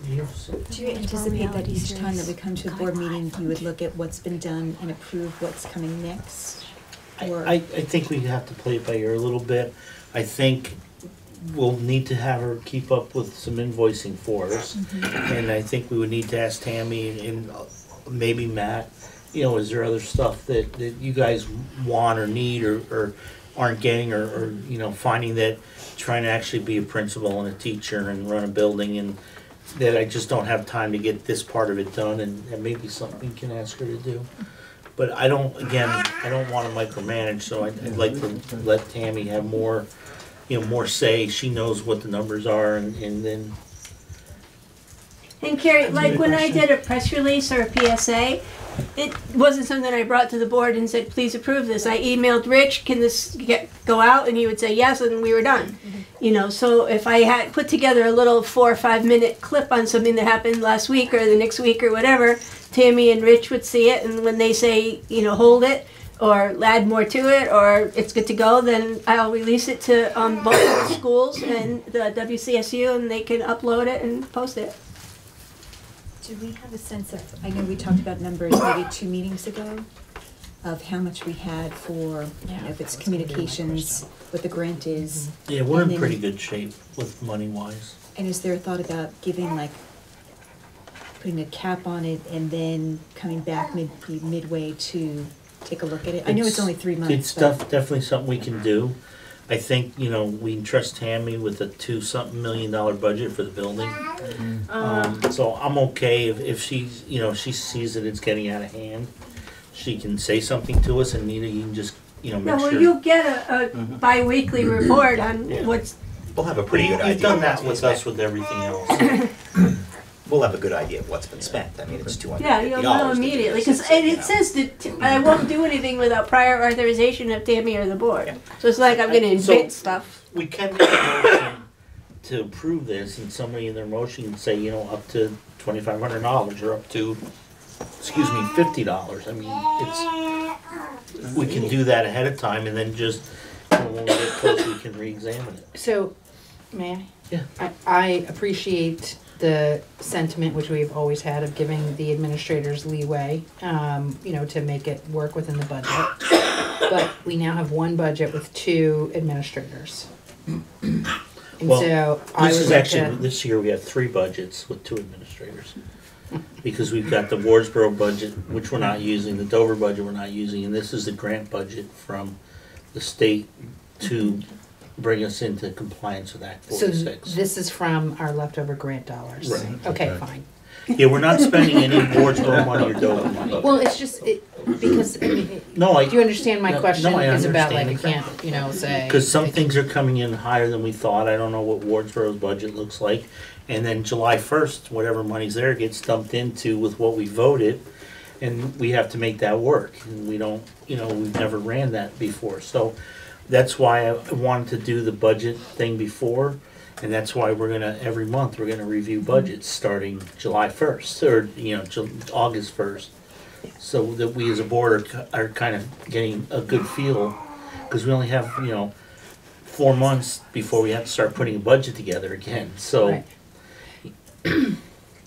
Do you anticipate that each time that we come to a board meeting, you would look at what's been done and approve what's coming next? Or I think we have to play it by ear a little bit. I think we'll need to have her keep up with some invoicing for us. And I think we would need to ask Tammy and maybe Matt, you know, is there other stuff that you guys want or need or aren't getting, or, you know, finding that trying to actually be a principal and a teacher and run a building, and that I just don't have time to get this part of it done, and maybe something we can ask her to do. But I don't want to micromanage, so I'd like to let Tammy have more, you know, more say. She knows what the numbers are, and then... And Carrie, like when I did a press release or a PSA, it wasn't something I brought to the board and said, please approve this. I emailed Rich, can this go out? And he would say yes, and we were done. You know, so if I had put together a little 4 or 5 minute clip on something that happened last week or the next week or whatever, Tammy and Rich would see it, and when they say, you know, hold it, or add more to it, or it's good to go, then I'll release it to both of the schools and the WCSU, and they can upload it and post it. do we have a sense of, I know we talked about numbers maybe 2 meetings ago, of how much we had for, you know, if it's communications, what the grant is. Yeah, we're and in then- pretty good shape with money-wise. And is there a thought about giving, like, putting a cap on it and then coming back midway to take a look at it? I know it's only 3 months. It's definitely something we can do. I think, you know, we can trust Tammy with a $2-something million budget for the building. So I'm okay if she's, you know, she sees that it's getting out of hand. She can say something to us, and Anita, you can just, you know, make No, sure. well, you'll get a bi-weekly report on what's, We'll have a pretty good idea. You've done that of with what's us with everything else. spent. We'll have a good idea of what's been spent. I mean, it's $250. yeah, you'll know immediately, because it says that I won't do anything without prior authorization of Tammy or the board. So it's like I'm gonna invent stuff. We can make a motion to approve this, and somebody in their motion can say, you know, up to $2,500 or up to, excuse me, $50. I mean, it's, we can do that ahead of time, and then just, you know, when we get close, we can re-examine it. So, may I? Yeah. I appreciate the sentiment which we've always had of giving the administrators leeway, you know, to make it work within the budget. But we now have one budget with 2 administrators. And Well, so I This would is like actually, to, this year we have 3 budgets with 2 administrators. Because we've got the Wardsboro budget, which we're not using, the Dover budget we're not using, and this is the grant budget from the state to bring us into compliance with Act so 46. this is from our leftover grant dollars. Right. Okay, Right. fine. Yeah, we're not spending any Wardsboro money or Dover money. Well, it's just, because, I mean, No, do you understand my no, question? I Is about like, I understand can't, you know, say. Because some things are coming in higher than we thought. I don't know what Wardsboro's budget looks like. And then July 1st, whatever money's there gets dumped into with what we voted, and we have to make that work. And we don't, you know, we've never ran that before. So that's why I wanted to do the budget thing before, and that's why we're gonna, every month, we're gonna review budgets starting July 1st, or, you know, August 1st. So that we as a board are kind of getting a good feel, because we only have, you know, 4 months before we have to start putting a budget together again, so. Right.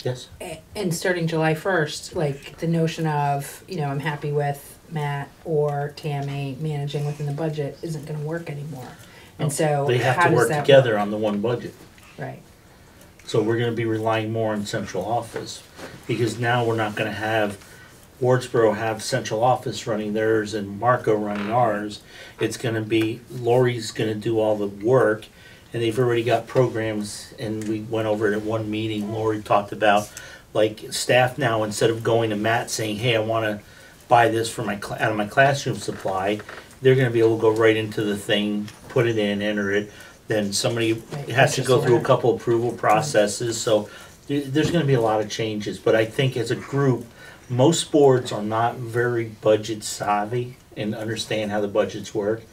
Yes? And starting July 1st, like the notion of, you know, I'm happy with Matt or Tammy managing within the budget isn't gonna work anymore. And so They have how to does work that together on the one budget. Right. So we're gonna be relying more on central office, because now we're not gonna have Wardsboro have central office running theirs and Marco running ours. It's gonna be, Lori's gonna do all the work, and they've already got programs, and we went over it at one meeting. Lori talked about, like, staff now, instead of going to Matt saying, hey, I wanna buy this for my, out of my classroom supply, they're gonna be able to go right into the thing, put it in, enter it, then somebody Right, has to go purchase through a order. couple approval processes, so there's gonna be a lot of changes, but I think as a group, most boards are not very budget savvy and understand how the budgets work.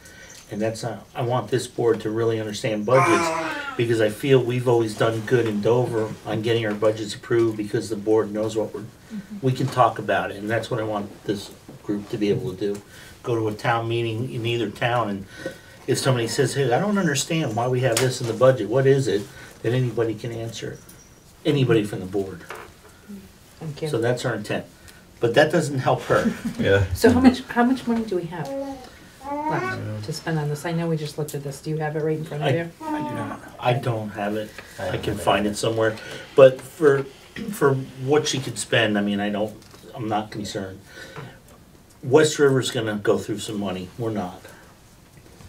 And that's not, I want this board to really understand budgets, because I feel we've always done good in Dover on getting our budgets approved, because the board knows what we can talk about it, and that's what I want this group to be able to do. Go to a town meeting in either town, and if somebody says, hey, I don't understand why we have this in the budget, what is it? Then anybody can answer it, anybody from the board. Thank you. So that's our intent, but that doesn't help her. Yeah. So how much money do we have left to spend on this? I know we just looked at this. Do you have it right in front of you? I don't have it. I can find it somewhere. But for what she could spend, I mean, I'm not concerned. West River's gonna go through some money. We're not.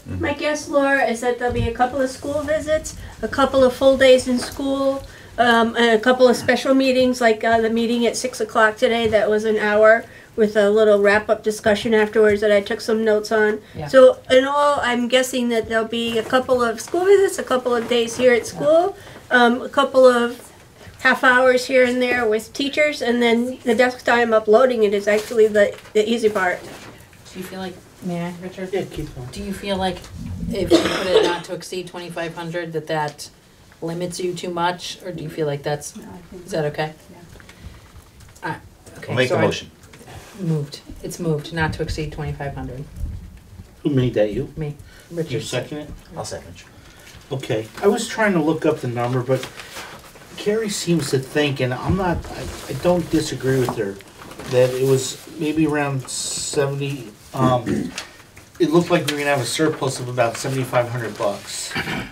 My guess, Laura, is that there'll be a couple of school visits, a couple of full days in school, and a couple of special meetings, like the meeting at 6 o'clock today that was an hour with a little wrap-up discussion afterwards that I took some notes on. Yeah. So in all, I'm guessing that there'll be a couple of school visits, a couple of days here at school, a couple of half hours here and there with teachers, and then the desk time uploading it is actually the easy part. Do you feel like, may I, Richard? Yeah, keep going. Do you feel like if you put it not to exceed 2,500, that limits you too much, or do you feel like that's, is that okay? Yeah. Okay. I'll make so the I- motion. Moved. It's moved, not to exceed 2,500. Who made that, you? Me, You Richard. second it? I'll second. Okay. I was trying to look up the number, but Carrie seems to think, and I don't disagree with her, that it was maybe around 70, it looked like we were gonna have a surplus of about $7,500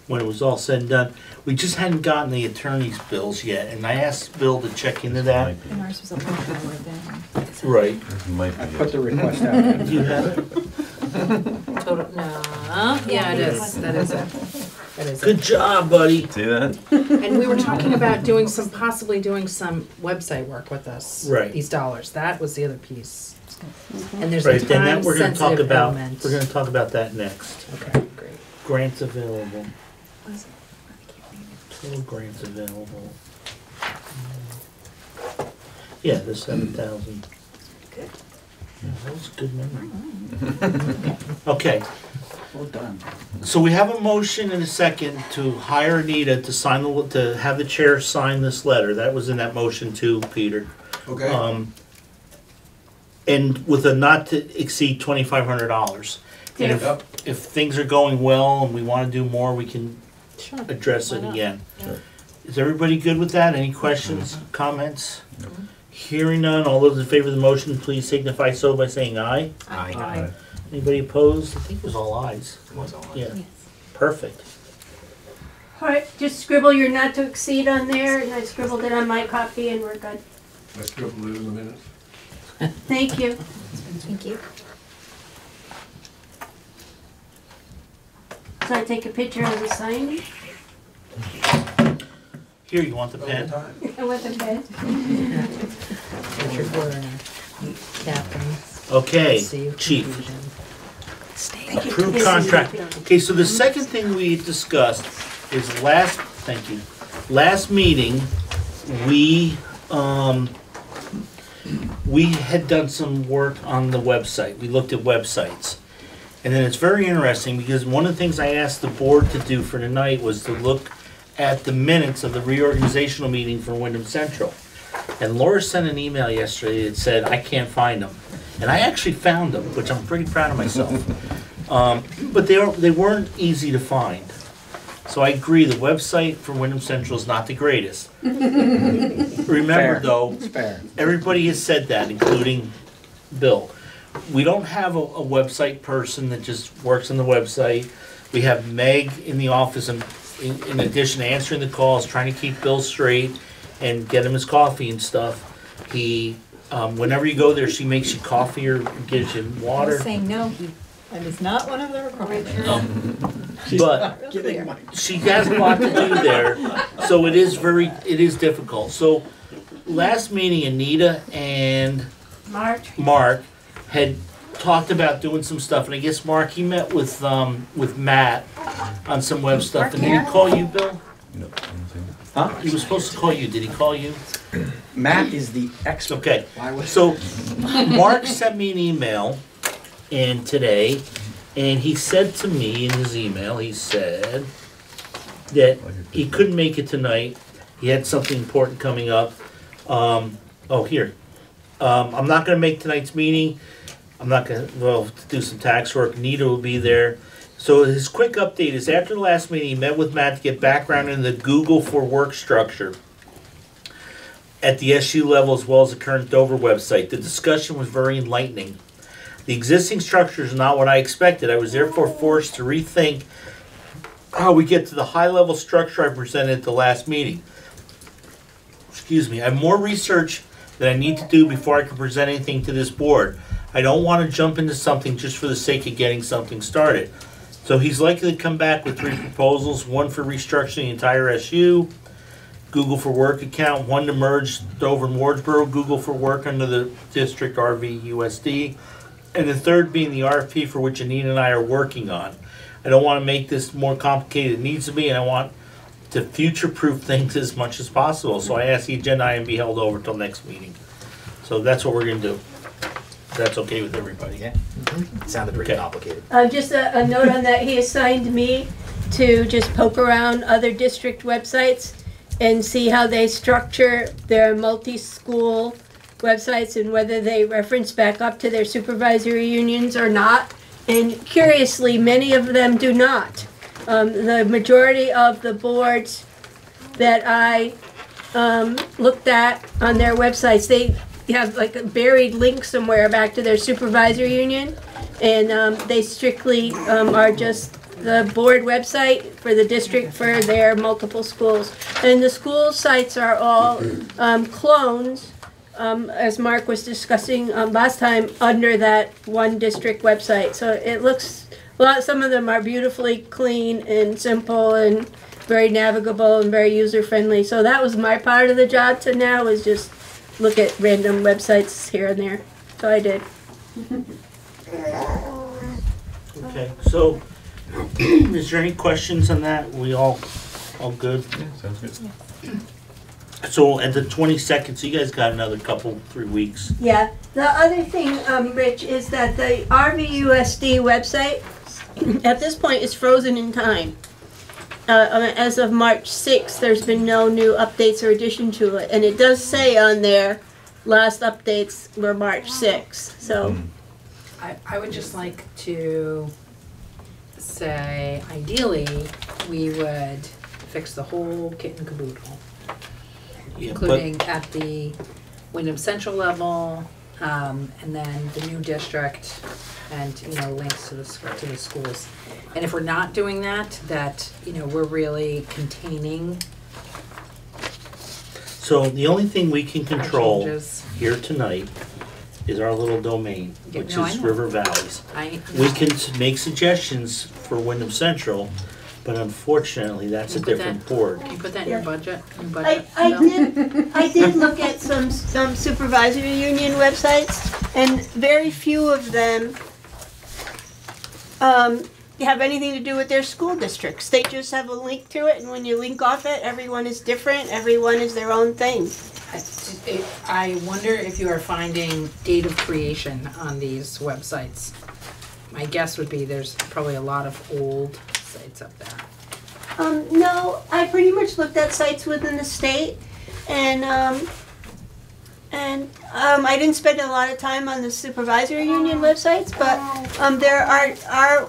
when it was all said and done. We just hadn't gotten the attorney's bills yet, and I asked Bill to check into that. Might be. And ours was a little lower then. Right. This might be Put it. the request out. Do you have it? Total, no, yeah, it is, that is it. That is it. Good job, buddy. See that? And we were talking about possibly doing some website work with this. Right. These dollars, that was the other piece. And there's Right, a then that we're gonna talk time-sensitive about, element. we're gonna talk about that next. Okay, great. Grants available. Total grants available. Yeah, the 7,000. Good. Yeah, that was a good memory. Okay, Well done. so we have a motion and a second to hire Anita to sign to have the chair sign this letter. That was in that motion too, Peter. Okay, And with a not to exceed $2,500. And Yep. if things are going well and we wanna do more, we can Sure. address Why it not? again. Sure. Is everybody good with that? Any questions, comments? Hearing none, all those in favor of the motion, please signify so by saying aye. part, just scribble your not to exceed on there, and I scribbled it on my copy, and we're good. I scribbled it in the minutes. Thank you. Thank you. So I take a picture of the sign. Here, you want the pen? I want the pen. Okay, chief. Approved contract. Okay, so the second thing we discussed is last meeting, we had done some work on the website. We looked at websites. And then it's very interesting because one of the things I asked the board to do for tonight was to look at the minutes of the reorganizational meeting for Wyndham Central. And Laura sent an email yesterday that said, I can't find them. And I actually found them, which I'm pretty proud of myself. But they weren't easy to find. So I agree, the website for Wyndham Central is not the greatest. Remember Fair. though, It's fair. everybody has said that, including Bill. We don't have a website person that just works on the website. We have Meg in the office, and in addition to answering the calls, trying to keep Bill straight and get him his coffee and stuff. He, whenever you go there, she makes you coffee or gives you I water. was saying no, that is not one of the requirements. But Real clear. she has a lot to do there, so it is difficult. So last meeting, Anita and Mark had talked about doing some stuff, and I guess Mark, he met with Matt on some web stuff. And did he call you, Bill? No, I don't think. Huh? He was supposed to call you. Did he call you? Matt is the expert. Okay. So Mark sent me an email today, and he said to me in his email, he said that he couldn't make it tonight. He had something important coming up. Here. I'm not going to make tonight's meeting. I'm not going to do some tax work. Anita will be there. So his quick update is after the last meeting, he met with Matt to get background in the Google for Work structure at the SU level as well as the current Dover website. The discussion was very enlightening. The existing structure is not what I expected. I was therefore forced to rethink how we get to the high-level structure I presented at the last meeting. Excuse me. I have more research that I need to do before I can present anything to this board. I don't want to jump into something just for the sake of getting something started. So he's likely to come back with 3 proposals, one for restructuring the entire SU, Google for Work account, one to merge Dover and Wardsboro, Google for Work under the district RVUSD, and the third being the RFP for which Anita and I are working on. I don't want to make this more complicated than it needs to be, and I want to future-proof things as much as possible. So I asked the agenda item be held over till next meeting. So that's what we're going to do. That's okay with everybody. Yeah, sounded pretty complicated. Just a note on that, he assigned me to just poke around other district websites and see how they structure their multi-school websites and whether they reference back up to their supervisory unions or not. And curiously, many of them do not. The majority of the boards that I looked at on their websites, they have like a buried link somewhere back to their supervisory union, and they strictly are just the board website for the district for their multiple schools. And the school sites are all clones, as Mark was discussing last time, under that one district website. So it looks, some of them are beautifully clean and simple and very navigable and very user-friendly. So that was my part of the job to now, is just look at random websites here and there. So I did. Okay, so is there any questions on that? We all good? Yeah, sounds good. So at the 22nd, so you guys got another 3 weeks. Yeah. The other thing, Rich, is that the RVUSD website at this point is frozen in time. As of March 6th, there's been no new updates or addition to it. And it does say on there, last updates were March 6th. So I would just like to say, ideally, we would fix the whole kit and caboodle, Yeah, including at the Wyndham Central level, and then the new district and, you know, links to the schools. And if we're not doing that, you know, we're really containing So the only thing we can our control changes. here tonight is our little domain, Yeah, which no, I is know. River Valleys. I We can make suggestions for Wyndham Central, but unfortunately, that's a Can you put different that- board. Can you put that in your budget? I did look at some supervisory union websites, and very few of them have anything to do with their school districts. They just have a link to it, and when you link off it, everyone is different, everyone is their own thing. I wonder if you are finding date of creation on these websites. My guess would be there's probably a lot of old sites up there. No, I pretty much looked at sites within the state, and I didn't spend a lot of time on the supervisory union websites, but there are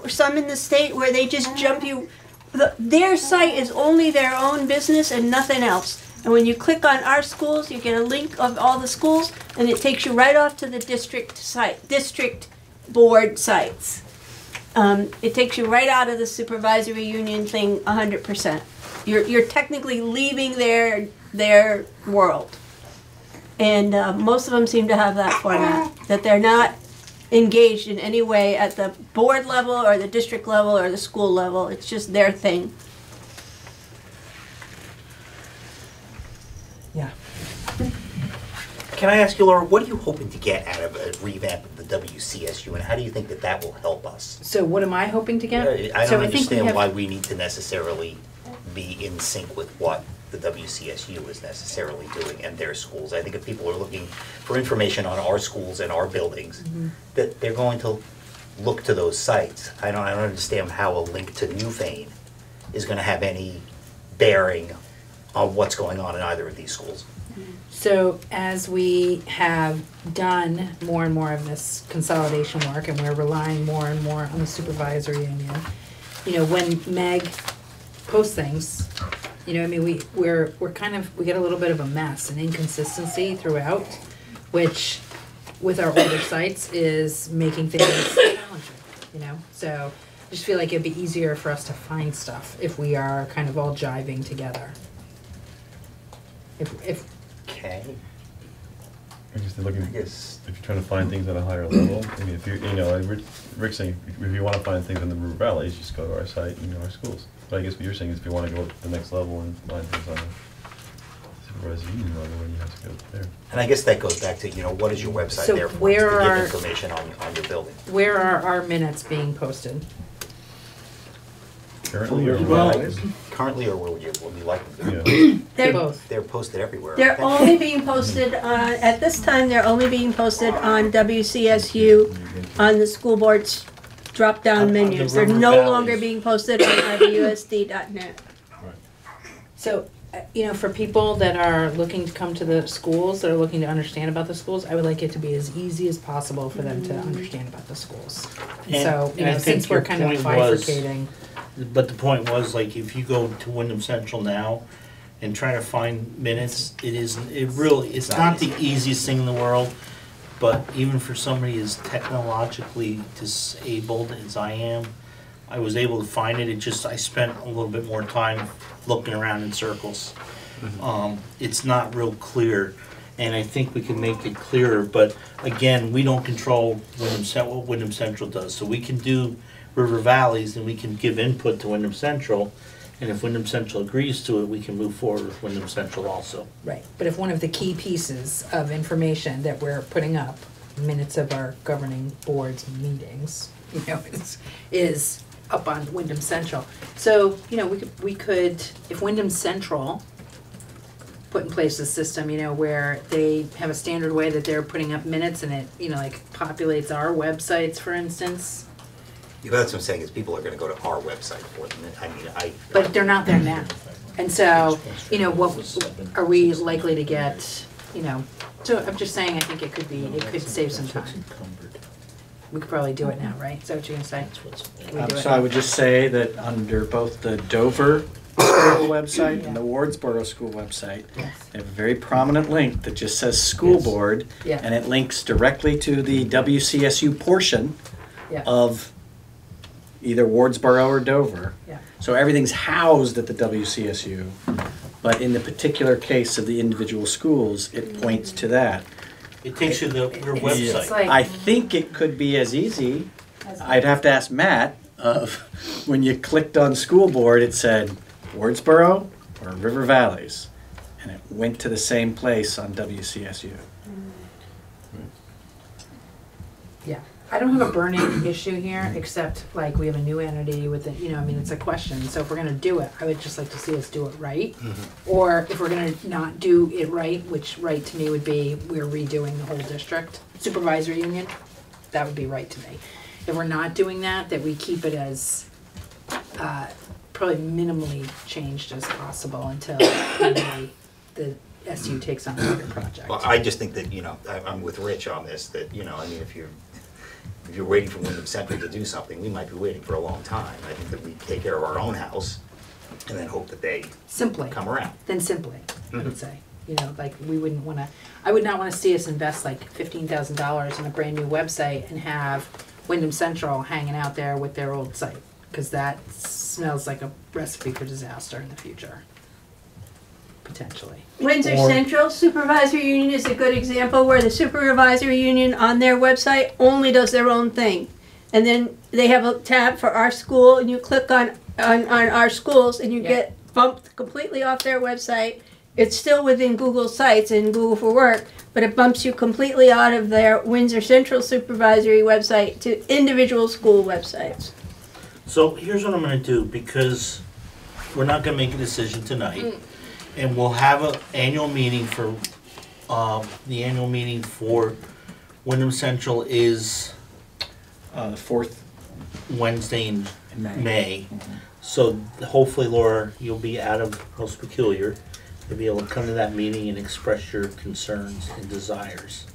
some in the state where they just jump you. Their site is only their own business and nothing else. And when you click on our schools, you get a link of all the schools, and it takes you right off to the district board sites. It takes you right out of the supervisory union thing 100%. You're technically leaving their world. And most of them seem to have that format, that they're not engaged in any way at the board level or the district level or the school level. It's just their thing. Yeah. Can I ask you, Laura, what are you hoping to get out of a revamp of the WCSU, and how do you think that that will help us? So what am I hoping to get? I So don't think we understand have- why we need to necessarily be in sync with what the WCSU is necessarily doing and their schools. I think if people are looking for information on our schools and our buildings, that they're going to look to those sites. I don't understand how a link to Newfane is going to have any bearing on what's going on in either of these schools. So as we have done more and more of this consolidation work, and we're relying more and more on the supervisory union, you know, when Meg posts things, you know, I mean, we get a little bit of a mess, an inconsistency throughout, which with our older sites is making things challenging, you know? So I just feel like it'd be easier for us to find stuff if we are kind of all jiving together. If Okay. I'm just looking, I guess. if you're trying to find things at a higher level, I mean, if you're, you know, like Rick's saying, if you want to find things in the River Valleys, just go to our site and our schools. But I guess what you're saying is if you want to go to the next level and find things on the supervisor union level, then you have to go there. And I guess that goes back to, you know, what is your website So there for? where To are- give information on your building. where are our minutes being posted? Currently, or Well, Currently, or would you like them to? yeah. They're, Both. They're posted everywhere. they're aren't they? only being posted on, at this time, they're only being posted on WCSU on the school board's drop-down On the menus. They're River no Valleys. longer being posted on RVUSD.net. So, you know, for people that are looking to come to the schools, that are looking to understand about the schools, I would like it to be as easy as possible for them to understand about the schools. And so, you And I know, think since we're your kind of point was- bifurcating. But the point was, like, if you go to Wyndham Central now and try to find minutes, it's not the easiest thing in the world, but even for somebody as technologically disabled as I am, I was able to find it. I spent a little bit more time looking around in circles. It's not real clear, and I think we can make it clearer, but again, we don't control what Wyndham Central does, so we can do River Valleys, and we can give input to Wyndham Central, and if Wyndham Central agrees to it, we can move forward with Wyndham Central also. Right, but if one of the key pieces of information that we're putting up, minutes of our governing board's meetings, you know, is up on Wyndham Central. So, you know, we could, if Wyndham Central put in place a system, you know, where they have a standard way that they're putting up minutes and it, you know, like populates our websites, for instance. Yeah, that's what I'm saying, is people are gonna go to our website for them. I mean, But they're not there now. And so, you know, what are we likely to get, you know, so I'm just saying, I think it could save some time. We could probably do it now, right? Is that what you're gonna say? Can we do it? So I would just say that under both the Dover school website and the Wardsboro school website, they have a very prominent link that just says school board, Yeah. and it links directly to the WCSU portion Yeah. of either Wardsboro or Dover. Yeah. So everything's housed at the WCSU, but in the particular case of the individual schools, it points to that. It takes you to your It's website. like, I think it could be as easy, I'd have to ask Matt, of when you clicked on school board, it said Wardsboro or River Valleys, and it went to the same place on WCSU. yeah. I don't have a burning issue here, except like we have a new entity with it, you know, I mean, it's a question. So if we're gonna do it, I would just like to see us do it right. Or if we're gonna not do it right, which right to me would be, we're redoing the whole district, supervisory union, that would be right to me. If we're not doing that, that we keep it as, probably minimally changed as possible until really the SU takes on another project. Well, I just think that, you know, I'm with Rich on this, that, you know, I mean, if you're waiting for Wyndham Central to do something, we might be waiting for a long time. I think that we take care of our own house and then hope that they Simply. come around. Then simply, I would say. You know, like, we wouldn't wanna, I would not wanna see us invest like $15,000 in a brand new website and have Wyndham Central hanging out there with their old site, cause that smells like a recipe for disaster in the future. Potentially. Windsor Or- Central Supervisory Union is a good example where the supervisory union on their website only does their own thing. And then they have a tab for our school and you click on our schools and you Yeah. get bumped completely off their website. It's still within Google Sites and Google for Work, but it bumps you completely out of their Windsor Central Supervisory website to individual school websites. So here's what I'm gonna do, because we're not gonna make a decision tonight. And we'll have an annual meeting for, the annual meeting for Wyndham Central is The fourth Wednesday in in May. So hopefully, Laura, you'll be out of House Peculiar. You'll be able to come to that meeting and express your concerns and desires.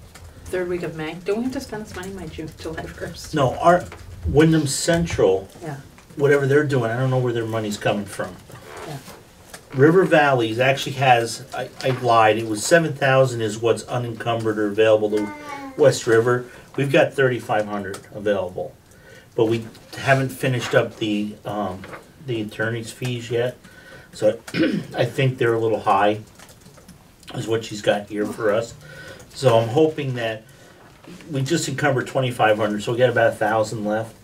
Third week of May, don't we have to spend this money by July 1st? No, our Wyndham Central, Yeah, whatever they're doing, I don't know where their money's coming from. yeah. River Valleys actually has, I lied, it was 7,000 is what's unencumbered or available to West River. We've got 3,500 available, but we haven't finished up the attorney's fees yet. So I think they're a little high, is what she's got here for us. So I'm hoping that we just encumbered 2,500, so we got about 1,000 left.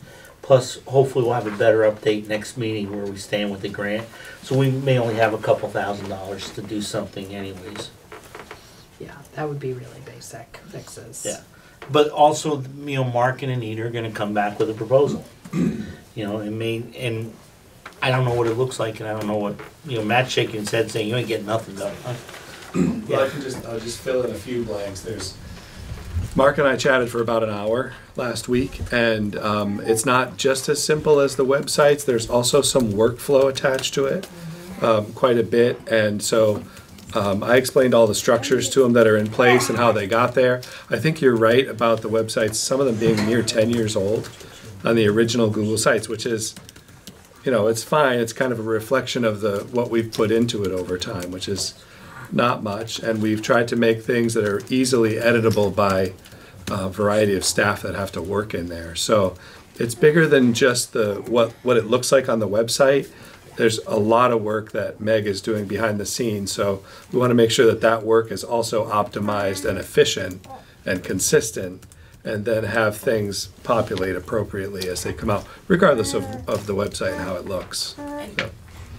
Plus, hopefully we'll have a better update next meeting where we stand with the grant. So we may only have a couple $1,000s to do something anyways. Yeah, that would be really basic fixes. Yeah. But also, you know, Mark and Anita are gonna come back with a proposal. You know, and I don't know what it looks like, and I don't know what, you know, Matt's shaking his head saying, you ain't getting nothing done, huh? Well, I'll just fill in a few blanks. Mark and I chatted for about an hour last week, and it's not just as simple as the websites. There's also some workflow attached to it, quite a bit. And so I explained all the structures to them that are in place and how they got there. I think you're right about the websites, some of them being near 10 years old on the original Google Sites, which is, you know, it's fine. It's kind of a reflection of what we've put into it over time, which is not much. And we've tried to make things that are easily editable by a variety of staff that have to work in there. So it's bigger than just what it looks like on the website. There's a lot of work that Meg is doing behind the scenes. So we want to make sure that that work is also optimized and efficient and consistent, and then have things populate appropriately as they come out, regardless of the website and how it looks. So.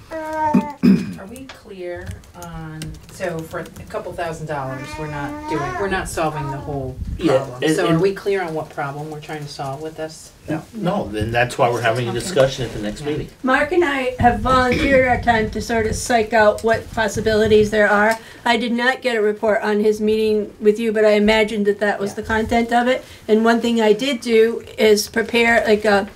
Are we clear on, so for a couple $1,000s, we're not solving the whole Yeah, problem. So are we clear on what problem we're trying to solve with this? No, then that's why we're having a discussion at the next meeting. Mark and I have volunteered our time to sort of psych out what possibilities there are. I did not get a report on his meeting with you, but I imagined that was the content of it. And one thing I did do is prepare like a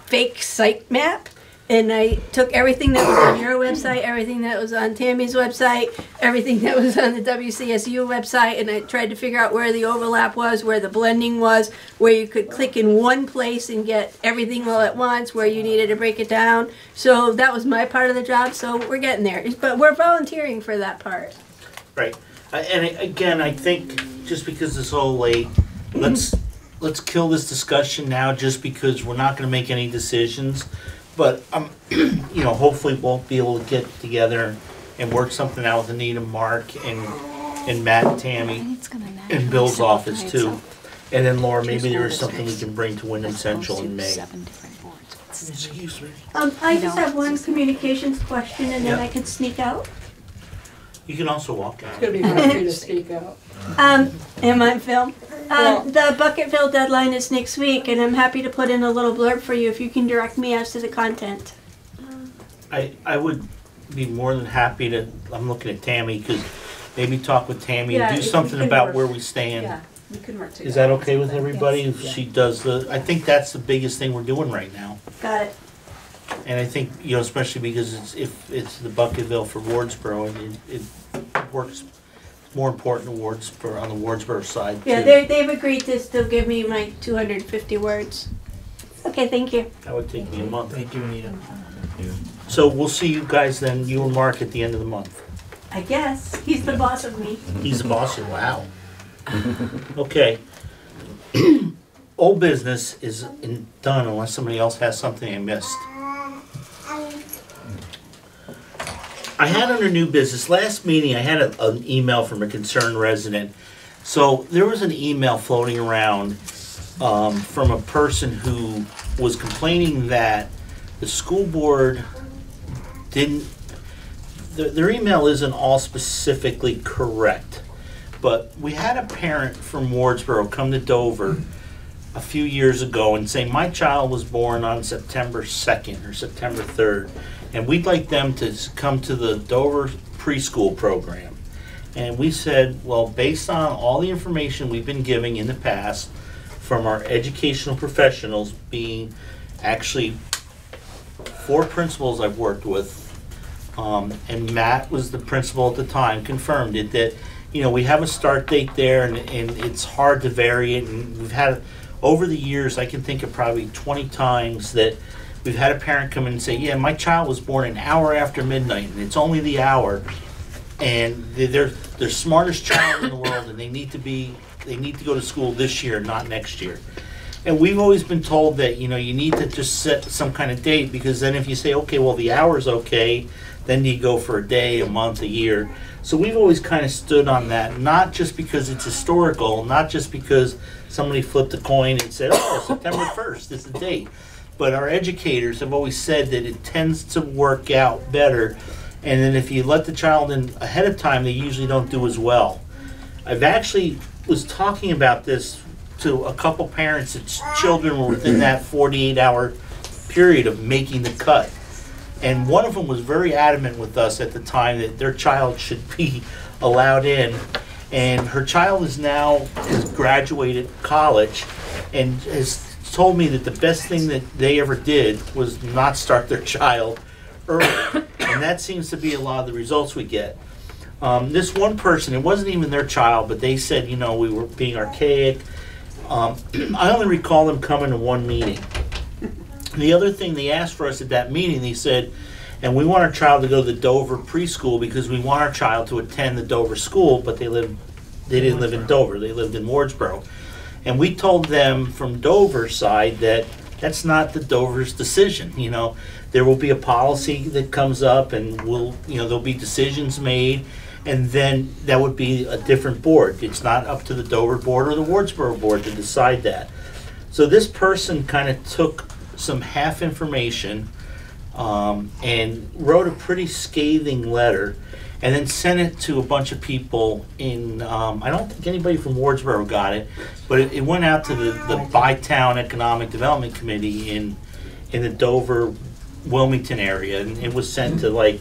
fake site map. And I took everything that was on your website, everything that was on Tammy's website, everything that was on the WCSU website, and I tried to figure out where the overlap was, where the blending was, where you could click in one place and get everything all at once, where you needed to break it down. So that was my part of the job, so we're getting there. But we're volunteering for that part. Right. And again, I think just because it's all late, let's let's kill this discussion now just because we're not gonna make any decisions. But, you know, hopefully we'll be able to get together and work something out with Anita, Mark, and Matt and Tammy, and Bill's office too. And then Laura, maybe there is something we can bring to Wyndham Central in May. Excuse me. I just have one communications question and then Yep. I can sneak out. You can also walk out. It's gonna be hard for you to speak out. Am I film? The Bucketville deadline is next week and I'm happy to put in a little blurb for you if you can direct me as to the content. I would be more than happy to, I'm looking at Tammy, because maybe talk with Tammy Yeah, and do if we something can about work- where we stand. Yeah, we can work together. Is that okay with everybody? If Yes. she does I think that's the biggest thing we're doing right now. Got it. And I think, you know, especially because if it's the Bucketville for Wardsboro, and it works more important to Wardsboro, on the Wardsboro side too. Yeah, they've agreed to still give me my 250 words. Okay, thank you. That would take me a month. Thank you, Anita. So we'll see you guys then, you and Mark, at the end of the month. I guess. He's the boss of me. He's the boss, wow. Okay. Old business is done unless somebody else has something I missed. I had under new business, last meeting I had an email from a concerned resident. So there was an email floating around from a person who was complaining that the school board didn't, their email isn't all specifically correct. But we had a parent from Wardsboro come to Dover a few years ago and say, my child was born on September 2nd or September 3rd, and we'd like them to come to the Dover preschool program. And we said, well, based on all the information we've been giving in the past from our educational professionals, being actually 4 principals I've worked with, and Matt was the principal at the time, confirmed it, that, you know, we have a start date there and it's hard to vary it. And we've had, over the years, I can think of probably 20 times that we've had a parent come in and say, yeah, my child was born an hour after midnight and it's only the hour. And they're the smartest child in the world and they need to go to school this year, not next year. And we've always been told that, you know, you need to just set some kind of date, because then if you say, okay, well, the hour's okay, then you go for a day, a month, a year. So we've always kind of stood on that, not just because it's historical, not just because somebody flipped a coin and said, oh, September 1st is the date. But our educators have always said that it tends to work out better. And then if you let the child in ahead of time, they usually don't do as well. I've actually was talking about this to a couple parents that children were within that 48-hour period of making the cut. And one of them was very adamant with us at the time that their child should be allowed in. And her child has graduated college and has told me that the best thing that they ever did was not start their child early. And that seems to be a lot of the results we get. This one person, it wasn't even their child, but they said, you know, we were being archaic. I only recall them coming to one meeting. The other thing they asked for us at that meeting, they said, and we want our child to go to the Dover preschool because we want our child to attend the Dover school, but they didn't live in Dover, they lived in Wardsboro. And we told them from Dover's side that that's not the Dover's decision. You know, there will be a policy that comes up and there'll be decisions made, and then that would be a different board. It's not up to the Dover board or the Wardsboro board to decide that. So this person kind of took some half information and wrote a pretty scathing letter and then sent it to a bunch of people in, I don't think anybody from Wardsboro got it, but it went out to the Bytown Economic Development Committee in the Dover, Wilmington area, and it was sent to like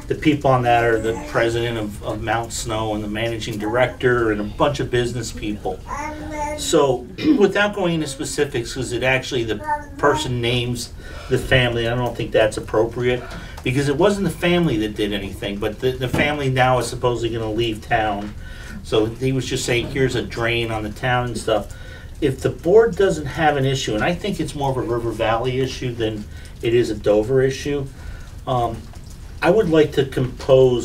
the people on that are the president of Mount Snow and the managing director and a bunch of business people. So without going into specifics, because it actually, the person names the family, I don't think that's appropriate, because it wasn't the family that did anything, but the family now is supposedly going to leave town. So he was just saying, here's a drain on the town and stuff. If the board doesn't have an issue, and I think it's more of a River Valley issue than it is a Dover issue, I would like to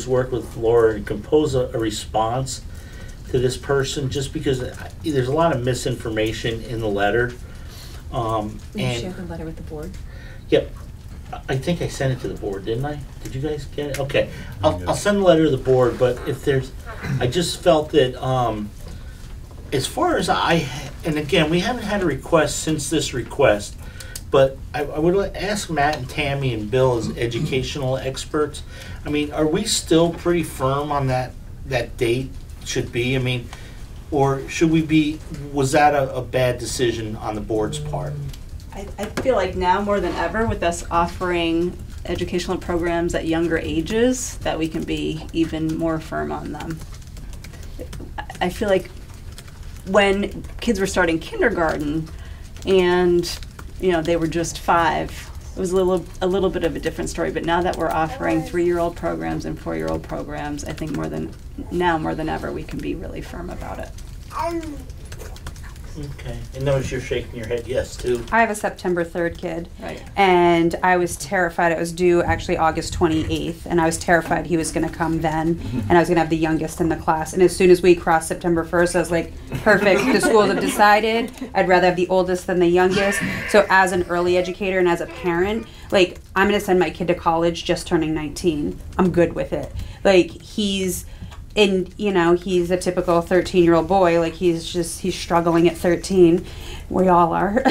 work with Laura and compose a response to this person, just because there's a lot of misinformation in the letter. Will you And share the letter with the board? yep, I think I sent it to the board, didn't I? Did you guys get it? Okay, I'll send the letter to the board, but if there's, I just felt that, as far as and again, we haven't had a request since this request, but I would ask Matt and Tammy and Bill as educational experts. I mean, are we still pretty firm on that date should be? I mean, or should we be, was that a bad decision on the board's part? I feel like now more than ever, with us offering educational programs at younger ages, that we can be even more firm on them. I feel like when kids were starting kindergarten and, you know, they were just 5, it was a little bit of a different story. But now that we're offering 3-year-old programs and 4-year-old programs, I think more than ever, we can be really firm about it. Okay, and notice you're shaking your head yes too. I have a September 3rd kid. Right. And I was terrified. It was due actually August 28th. And I was terrified he was going to come then. And I was going to have the youngest in the class. And as soon as we crossed September 1st, I was like, perfect. The schools have decided. I'd rather have the oldest than the youngest. So as an early educator and as a parent, like, I'm going to send my kid to college just turning 19. I'm good with it. Like, he's a typical 13-year-old boy. Like, he's struggling at 13. We all are.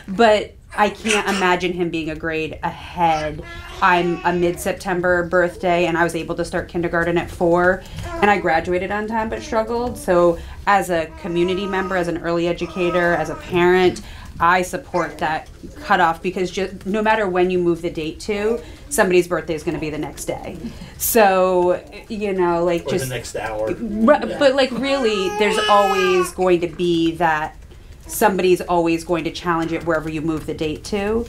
But I can't imagine him being a grade ahead. I'm a mid-September birthday, and I was able to start kindergarten at 4, and I graduated on time but struggled. So as a community member, as an early educator, as a parent, I support that cutoff, because just no matter when you move the date to, somebody's birthday is going to be the next day. So, like, Or just the next hour. But like, really, there's always going to be that somebody's always going to challenge it wherever you move the date to.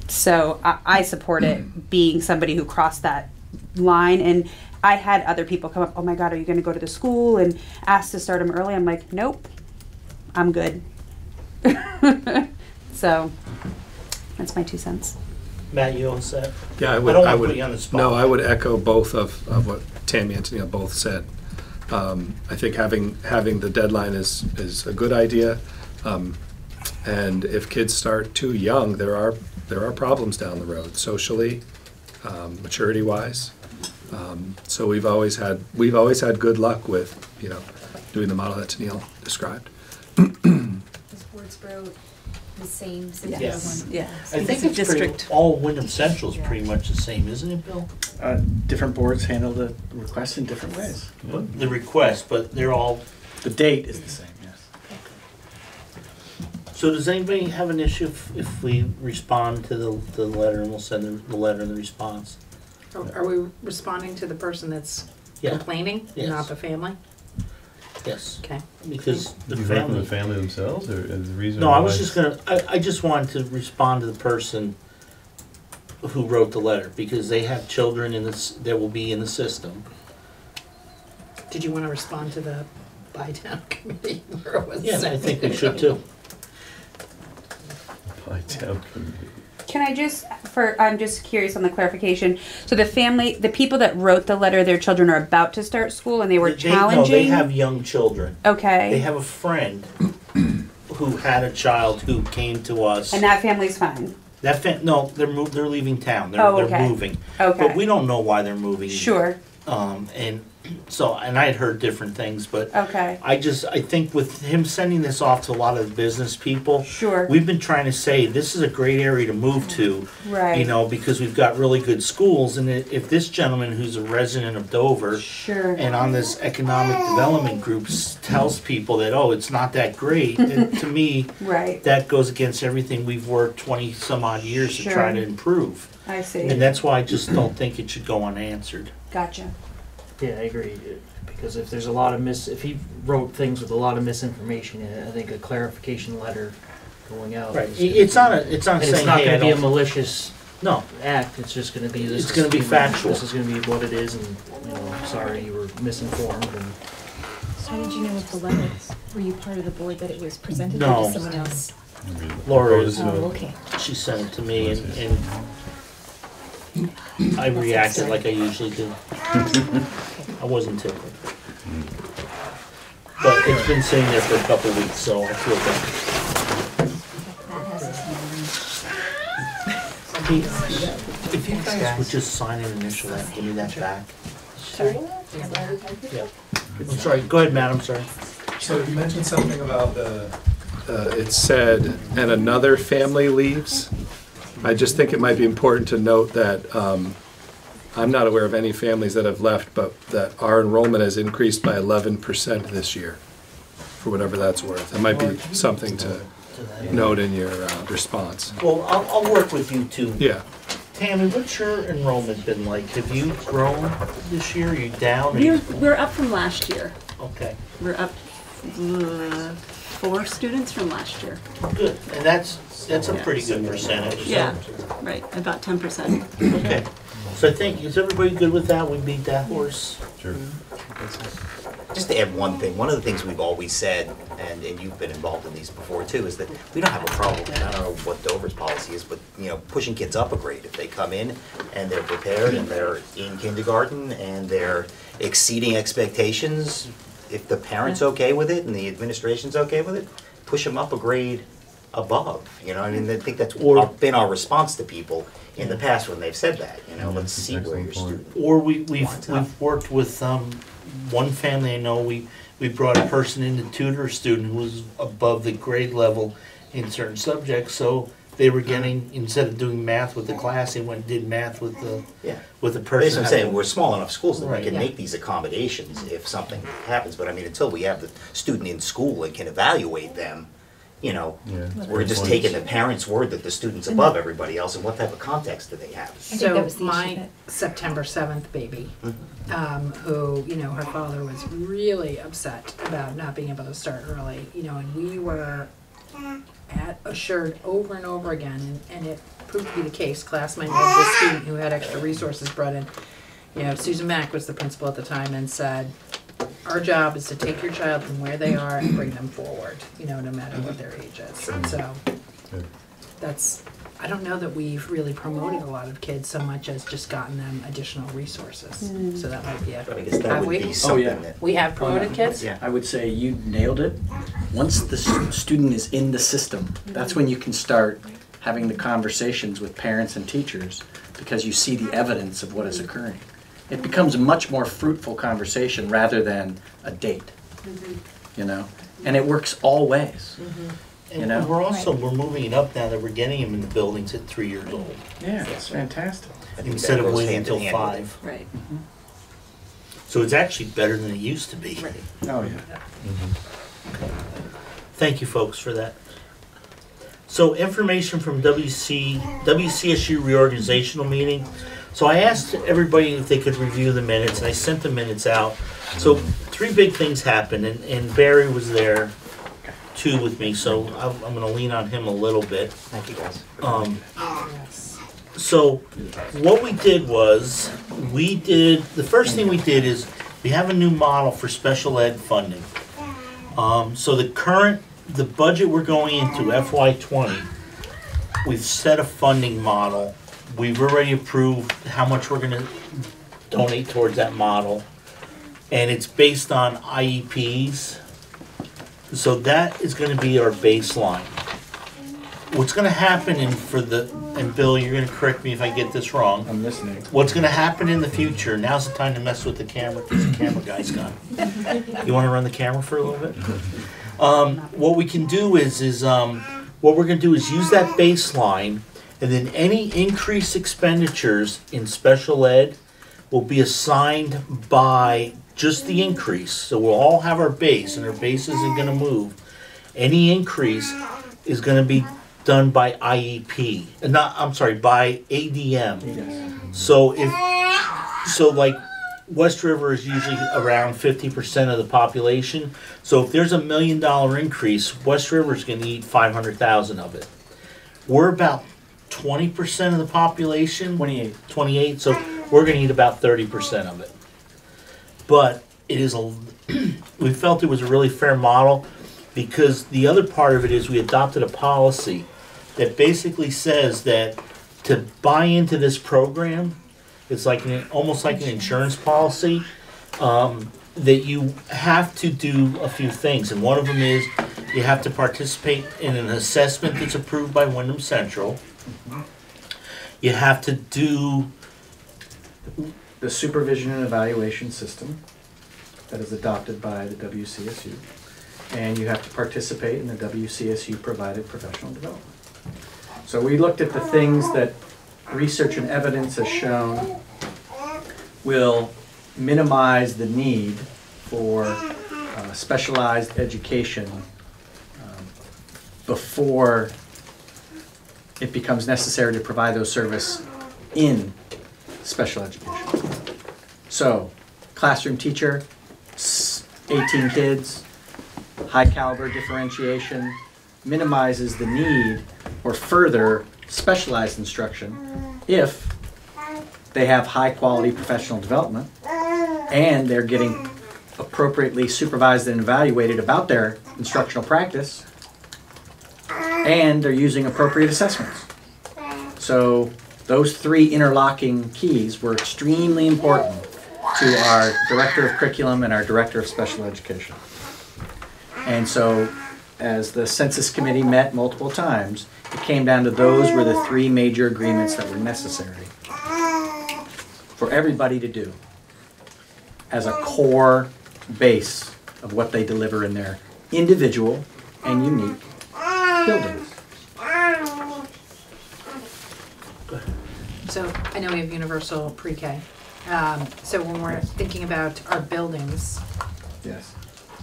So I support it being somebody who crossed that line. And I had other people come up, oh my God, are you going to go to the school and ask to start them early? I'm like, nope, I'm good. So that's my 2 cents. Matt, you all set? Yeah, I would. don't want to put you on the spot. No, I would echo both of what Tammy and Anita both said. I think having the deadline is a good idea. And if kids start too young, there are problems down the road, socially, maturity-wise. So we've always had good luck with doing the model that Tennille described. Is Wardsboro the same September Yes. one? Yeah. I think it's district. all Wyndham Central's pretty much the same, isn't it, Bill? Different boards handle the requests in different ways. The request, but they're all. The date is the same, yes. So does anybody have an issue if we respond to the letter, and we'll send the letter and the response? Are we responding to the person that's Yeah. complaining, Yes. not the family? Yes, Okay. because the You heard from the family. family themselves, or is the reason? No, I why was just gonna, I just wanted to respond to the person who wrote the letter, because they have children that will be in the system. Did you want to respond to the buy-down committee? Where it was Yeah, I sent? think we should too. By town committee. Can I just, I'm just curious on the clarification. So the people that wrote the letter, their children are about to start school and they were challenging? No, they have young children. Okay. They have a friend who had a child who came to us. And that family's fine? No, they're leaving town. Oh, They're okay. moving. Okay. But we don't know why they're moving. Sure. And I had heard different things, but Okay. I think with him sending this off to a lot of the business people, Sure. we've been trying to say this is a great area to move to, Right. because we've got really good schools. And if this gentleman who's a resident of Dover Sure. and on this economic development group tells people that, oh, it's not that great, and to me, Right. that goes against everything we've worked 20 some odd years to try Sure. to improve. I see. And that's why I just don't think it should go unanswered. Gotcha. Yeah, I agree. Because if there's a lot of if he wrote things with a lot of misinformation in it, I think a clarification letter going out. Right. is- It's not and it's saying, not hey, going I to be a don't. malicious No, act. It's just going to be this. It's gonna be factual. This is going to be what it is, and sorry you were misinformed. And So how did you know of the letter? Were you part of the board that it was presented No. or did someone else? Laura is. Oh, okay. She sent it to me, and I reacted like I usually do. I wasn't tickled. but it's been sitting there for a couple weeks, so I feel better. Matt has his hand Hey, if you guys would just sign and initial that, give me that back. Sorry. Yeah. I'm sorry, go ahead, Matt, I'm sorry. So you mentioned something about it said, and another family leaves. I just think it might be important to note that I'm not aware of any families that have left, but that our enrollment has increased by 11% this year, for whatever that's worth. It might be something to note in your response. Well, I'll work with you too. Yeah. Tammy, what's your enrollment been like? Have you grown this year? Are you down? We're up from last year. Okay, We're up 4 students from last year. good. And that's a pretty good percentage. Yeah, right, about 10%. Okay. So I think, is everybody good with that? We beat that horse? Sure. Just to add one thing, one of the things we've always said, and you've been involved in these before too, is that we don't have a problem, and I don't know what Dover's policy is, but, pushing kids up a grade. If they come in and they're prepared and they're in kindergarten and they're exceeding expectations, if the parent's okay with it and the administration's okay with it, push them up a grade above, I think that's been our response to people in the past when they've said that, let's see where your student. Or we've worked with one family I know, we brought a person in to tutor a student who was above the grade level in certain subjects, so they were getting, instead of doing math with the class, they went and did math with the person. Basically, I'm saying we're small enough schools that Right. we can make these accommodations if something happens, but until we have the student in school and can evaluate them, we're just taking the parent's word that the student's above everybody else, and what type of context do they have? think that So was the issue my that- September 7th baby, who, her father was really upset about not being able to start early, and we were assured over and over again, and it proved to be the case. Classmate of this student who had extra resources brought in, Susan Mack was the principal at the time, and said, our job is to take your child from where they are and bring them forward, no matter what their age is. And so I don't know that we've really promoted a lot of kids so much as just gotten them additional resources. So that might be I guess that would be something that. We have promoted kids? Yeah. I would say you nailed it. Once the student is in the system, that's when you can start having the conversations with parents and teachers, because you see the evidence of what is occurring. It becomes a much more fruitful conversation rather than a date, and it works all ways. And we're moving it up now that we're getting them in the buildings at 3 years old, Yeah, it's fantastic. I think instead that of goes waiting hand in until hand with 5. Right. So it's actually better than it used to be. Oh, yeah. Thank you, folks, for that. So information from WCSU reorganizational meeting. So I asked everybody if they could review the minutes, and I sent the minutes out. So 3 big things happened, and Barry was there too with me, so I'm going to lean on him a little bit. Thank you, guys. So what we did was, the first thing we did is, we have a new model for special ed funding. So the budget we're going into, FY20, we've set a funding model. We've already approved how much we're gonna donate towards that model. And it's based on IEPs. So that is gonna be our baseline. What's gonna happen and Bill, you're gonna correct me if I get this wrong. I'm listening. What's gonna happen in the future, now's the time to mess with the camera, because the camera guy's gone. You wanna run the camera for a little bit? What we can do is what we're gonna do is use that baseline, and then any increased expenditures in special ed will be assigned by just the increase. So we'll all have our base, and our base isn't gonna move. Any increase is gonna be done by IEP, by ADM. So like West River is usually around 50% of the population. So if there's $1 million increase, West River is gonna need 500,000 of it. We're about 20% of the population. 28, so we're gonna need about 30% of it. But we felt it was a really fair model, because the other part of it is we adopted a policy that basically says that to buy into this program, it's like almost like an insurance policy. that you have to do a few things, and one of them is you have to participate in an assessment that's approved by Wyndham Central. You have to do The supervision and evaluation system that is adopted by the WCSU, and you have to participate in the WCSU provided professional development. So we looked at the things that research and evidence has shown will minimize the need for specialized education before it becomes necessary to provide those services in special education. So, classroom teacher, 18 kids, high caliber differentiation, minimizes the need for further specialized instruction if they have high quality professional development and they're getting appropriately supervised and evaluated about their instructional practice and they're using appropriate assessments. So those three interlocking keys were extremely important to our Director of Curriculum and our Director of Special Education. And so as the Census Committee met multiple times, it came down to those were the three major agreements that were necessary for everybody to do as a core base of what they deliver in their individual and unique buildings. So I know we have universal pre-K. So when we're thinking about our buildings, Yes.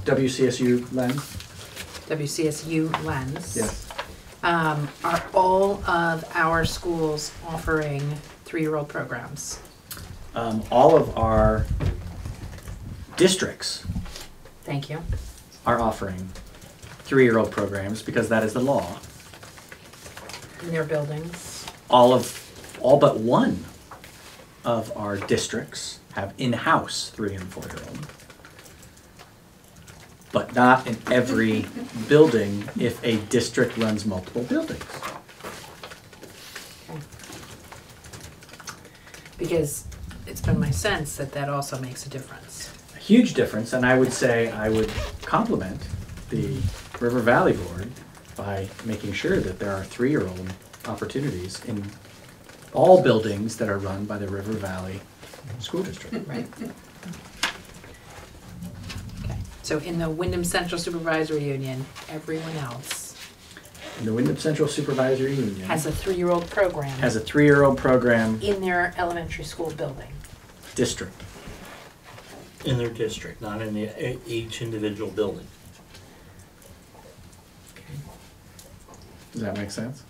WCSU lens? WCSU lens. Yes. Are all of our schools offering 3-year-old programs? All of our districts Thank you. are offering 3-year-old programs because that is the law. In their buildings? All but one of our districts have in-house 3 and 4-year-old. But not in every building if a district runs multiple buildings. Okay. Because it's been my sense that that also makes a difference. A huge difference, and I would say I would compliment the River Valley Board by making sure that there are 3-year-old opportunities in all buildings that are run by the River Valley School District. Right. Okay. So in the Wyndham Central Supervisory Union, everyone else And the Wyndham Central Supervisory Union has a 3-year-old program has a 3-year-old program in their elementary school building. district. in their district, not in each individual building. Does that make sense?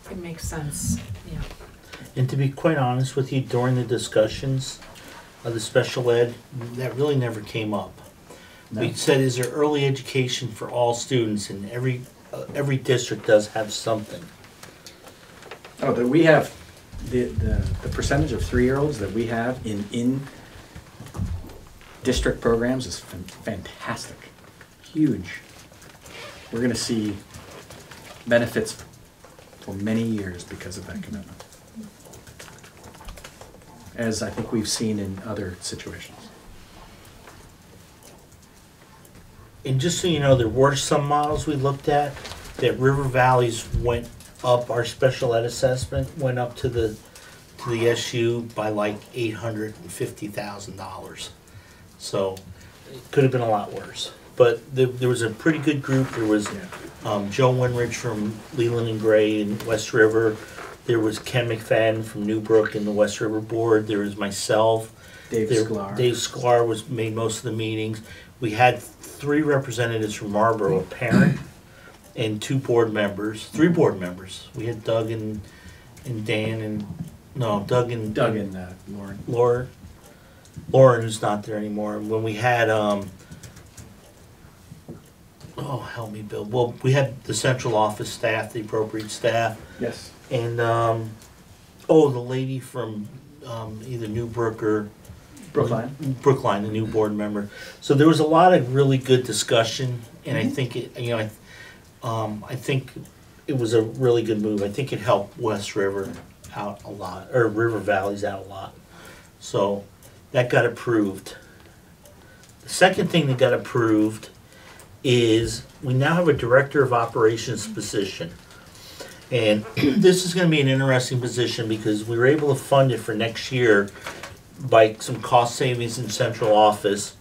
It makes sense, yeah. And to be quite honest with you, during the discussions of the special ed, that really never came up. No. We said, is there early education for all students? And every district does have something. Oh, that we have the percentage of 3-year-olds that we have in district programs is fantastic, huge. We're going to see benefits for many years because of that commitment, as I think we've seen in other situations. And just so you know, there were some models we looked at that River Valley's went up, our special ed assessment went up to the SU by like $850,000. So it could have been a lot worse. But there was a pretty good group. There was Joe Winrich from Leland and Gray in West River. There was Ken McFadden from Newbrook in the West River Board. There was myself. Dave Sklar. Dave Sklar made most of the meetings. We had 3 representatives from Marlboro, a parent, and 2 board members, 3 board members. We had Doug and Dan and Doug and Lauren. Lauren, who's not there anymore. When we had help me, Bill. Well, we had the central office staff, the appropriate staff. Yes. And the lady from either Newbrook or Brookline, the new board member. So there was a lot of really good discussion, and I think I think it was a really good move. I think it helped West River out a lot, or River Valley's out a lot. So That got approved. The second thing that got approved is we now have a director of operations position. And this is going to be an interesting position because we were able to fund it for next year by some cost savings in central office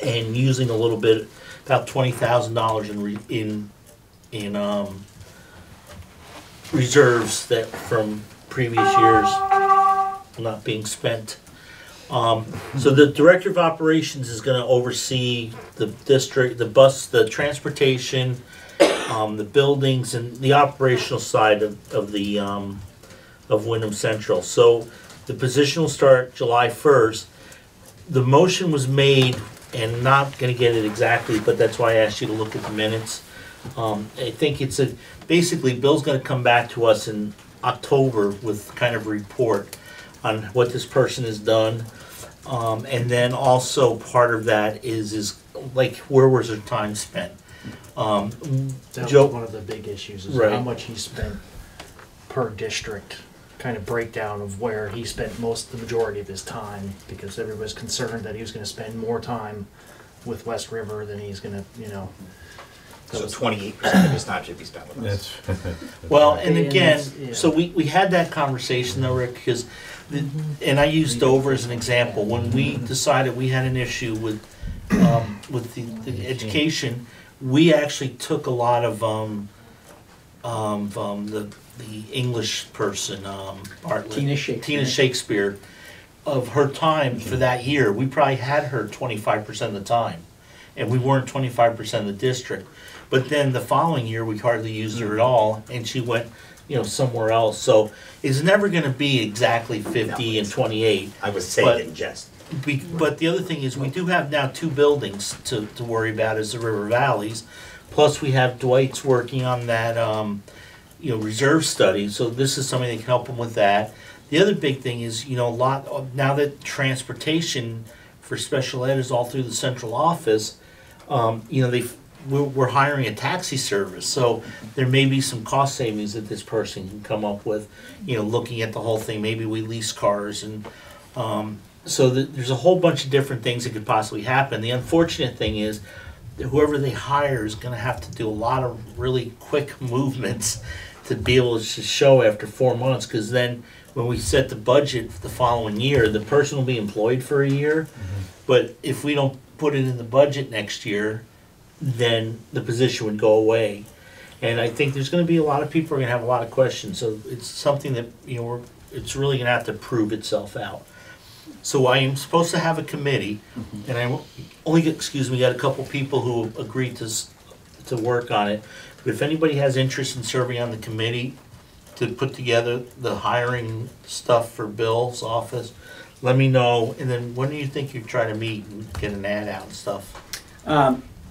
and using a little bit, about $20,000 in reserves that from previous years not being spent. So the director of operations is going to oversee the district, the bus, the transportation, the buildings, and the operational side of Wyndham Central. So the position will start July 1st. The motion was made, and not going to get it exactly, but that's why I asked you to look at the minutes. I think it's basically Bill's going to come back to us in October with kind of a report on what this person has done. And then also part of that is like where was their time spent? That Joe, was one of the big issues, is right. how much he spent per district, kind of breakdown of where he spent the majority of his time, because everybody was concerned that he was gonna spend more time with West River than he's gonna, So 28% of his time should be spent with us. well, and And again, it's- yeah. so we had that conversation though, Rick, because, and I used Dover as an example. When we decided we had an issue with the education, we actually took a lot of the English person, Bartlett. Tina Shakespeare, of her time for that year. We probably had her 25% of the time, and we weren't 25% of the district. But then the following year, we hardly used her at all, and she went, somewhere else. So it's never going to be exactly 50 and 28. I was saying in jest. But the other thing is, we do have now 2 buildings to worry about as the River Valleys. Plus, we have Dwight's working on that, reserve study. So this is something that can help him with that. The other big thing is, now that transportation for special ed is all through the central office, we're hiring a taxi service. So there may be some cost savings that this person can come up with, looking at the whole thing. Maybe we lease cars and, so there's a whole bunch of different things that could possibly happen. The unfortunate thing is that whoever they hire is going to have to do a lot of really quick movements to be able to show after 4 months, because then when we set the budget for the following year, the person will be employed for a year. But if we don't put it in the budget next year, then the position would go away. And I think there's going to be a lot of people who are going to have a lot of questions. So it's something that, it's really going to have to prove itself out. So I am supposed to have a committee, and I only got a couple people who agreed to work on it. But if anybody has interest in serving on the committee to put together the hiring stuff for Bill's office, let me know. And then when do you think you try to meet and get an ad out and stuff?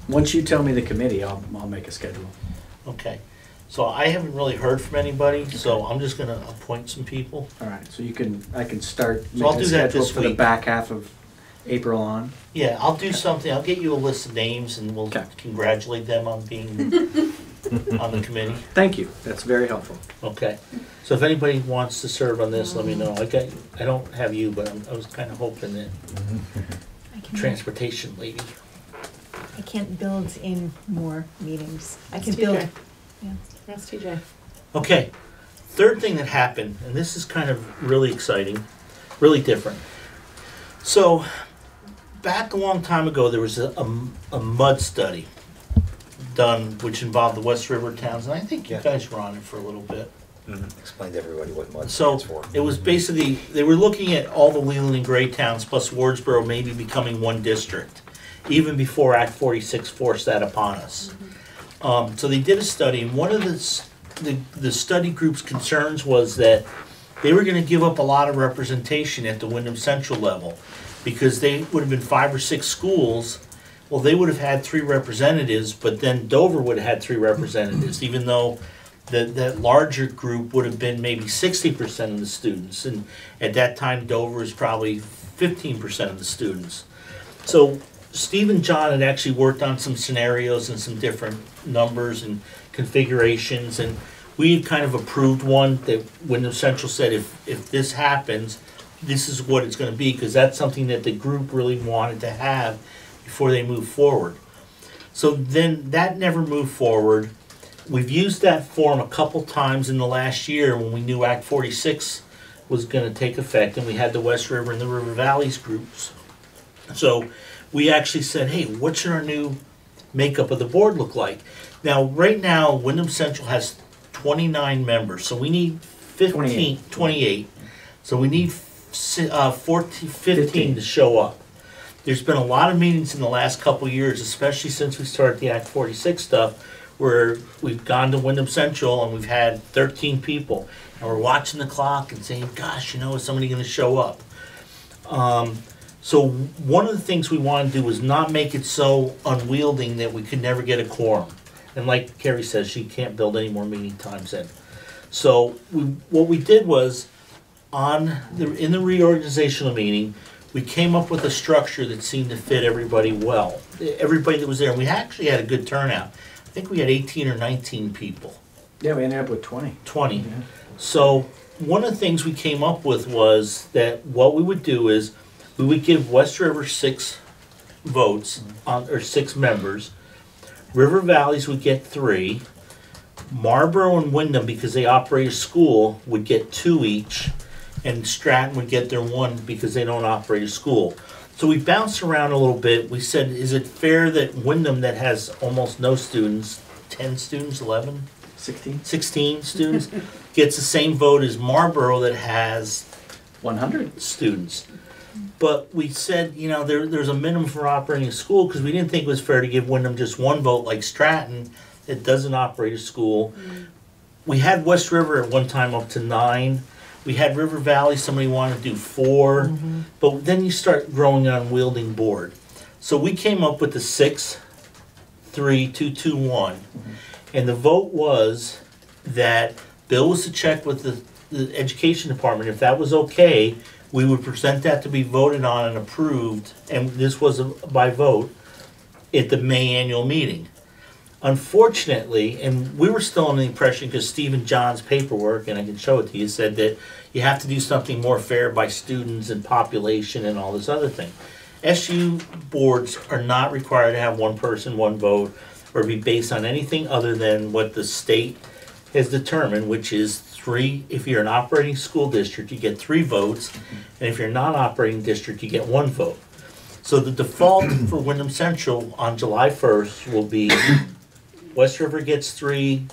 Once you tell me the committee, I'll make a schedule. Okay. So I haven't really heard from anybody, so I'm just gonna appoint some people. All right, so I can start So I'll making a do that schedule this for the week. back half of April on. Yeah, I'll do something. I'll get you a list of names and we'll Okay. congratulate them on being on the committee. Thank you, that's very helpful. Okay. So if anybody wants to serve on this, let me know. I don't have you, but I was kind of hoping that I can- transportation lady. I can't build in more meetings. I can TJ. build, yeah. That's TJ. Okay. Third thing that happened, and this is kind of really exciting, really different. So back a long time ago, there was a mud study done which involved the West River towns, and I think you guys were on it for a little bit. Explain to everybody what MUD So stands for. it was basically, they were looking at all the Leland and Gray towns plus Wardsboro maybe becoming one district, even before Act 46 forced that upon us. So they did a study, and one of the study group's concerns was that they were going to give up a lot of representation at the Wyndham Central level, because they would have been 5 or 6 schools. Well, they would have had 3 representatives, but then Dover would have had 3 representatives, even though that larger group would have been maybe 60% of the students, and at that time Dover was probably 15% of the students. So Steve and John had actually worked on some scenarios and some different numbers and configurations, and we had kind of approved one that Wyndham Central said if this happens, this is what it's gonna be, because that's something that the group really wanted to have before they move forward. So then that never moved forward. We've used that form a couple times in the last year when we knew Act 46 was gonna take effect, and we had the West River and the River Valleys groups. So we actually said, hey, what should our new makeup of the board look like? Now, right now, Wyndham Central has 29 members, so we need 28. So we need 15 to show up. There's been a lot of meetings in the last couple of years, especially since we started the Act 46 stuff, where we've gone to Wyndham Central and we've had 13 people. And we're watching the clock and saying, gosh, you know, is somebody gonna show up? So one of the things we want to do is not make it so unwielding that we could never get a quorum. And like Carrie says, she can't build any more meeting times in. So what we did was, in the reorganizational meeting, we came up with a structure that seemed to fit everybody well. Everybody that was there, and we actually had a good turnout. I think we had 18 or 19 people. Yeah, we ended up with 20. 20. Yeah. So one of the things we came up with was that what we would do is we would give West River 6 votes, or 6 members. River Valleys would get 3. Marlboro and Wyndham, because they operate a school, would get 2 each. And Stratton would get their 1 because they don't operate a school. So we bounced around a little bit. We said, is it fair that Wyndham, that has almost no students, 10 students, 11? 16 students, gets the same vote as Marlboro that has 100 students. But we said, you know, there's a minimum for operating a school, because we didn't think it was fair to give Wyndham just 1 vote like Stratton that doesn't operate a school. We had West River at one time up to 9. We had River Valley, somebody wanted to do 4, but then you start growing an unwielding board. So we came up with the 6, 3, 2, 2, 1. And the vote was that Bill was to check with the education department. If that was okay, we would present that to be voted on and approved, and this was by vote, at the May annual meeting. Unfortunately, and we were still under the impression, because Stephen John's paperwork, and I can show it to you, said that you have to do something more fair by students and population and all this other thing. SU boards are not required to have 1 person, 1 vote, or be based on anything other than what the state has determined, which is 3. If you're an operating school district, you get 3 votes, and if you're not operating district, you get 1 vote. So the default for Wyndham Central on July 1st will be West River gets 3,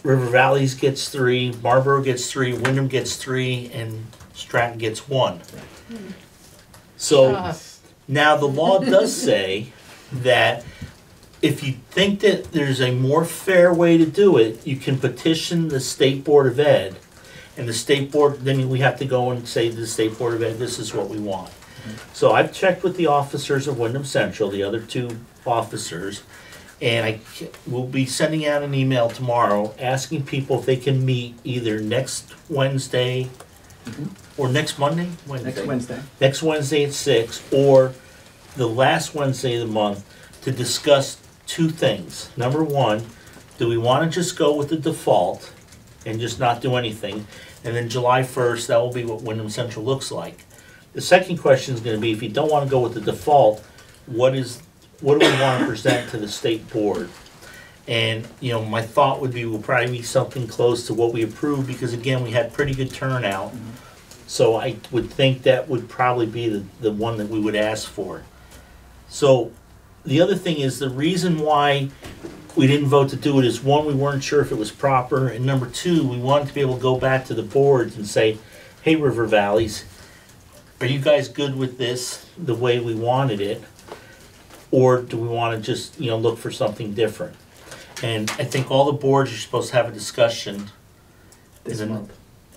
River Valleys gets 3, Marlboro gets 3, Wyndham gets 3, and Stratton gets 1. So now the law does say that if you think that there's a more fair way to do it, you can petition the State Board of Ed. And the State Board, then we have to go and say to the State Board of Ed, this is what we want. So I've checked with the officers of Wyndham Central, the other 2 officers, and I will be sending out an email tomorrow asking people if they can meet either next Wednesday or next Monday? Next Wednesday at 6, or the last Wednesday of the month, to discuss 2 things. Number 1, do we want to just go with the default and just not do anything? And then July 1st, that will be what Wyndham Central looks like. The second question is going to be, if you don't want to go with the default, what do we want to present to the state board? And, you know, my thought would be we'll probably be something close to what we approved, because again, we had pretty good turnout. So I would think that would probably be the one that we would ask for. So the other thing is, the reason why we didn't vote to do it is, 1, we weren't sure if it was proper, and number 2, we wanted to be able to go back to the boards and say, hey, River Valleys, are you guys good with this the way we wanted it? Or do we want to just, you know, look for something different? And I think all the boards are supposed to have a discussion this month.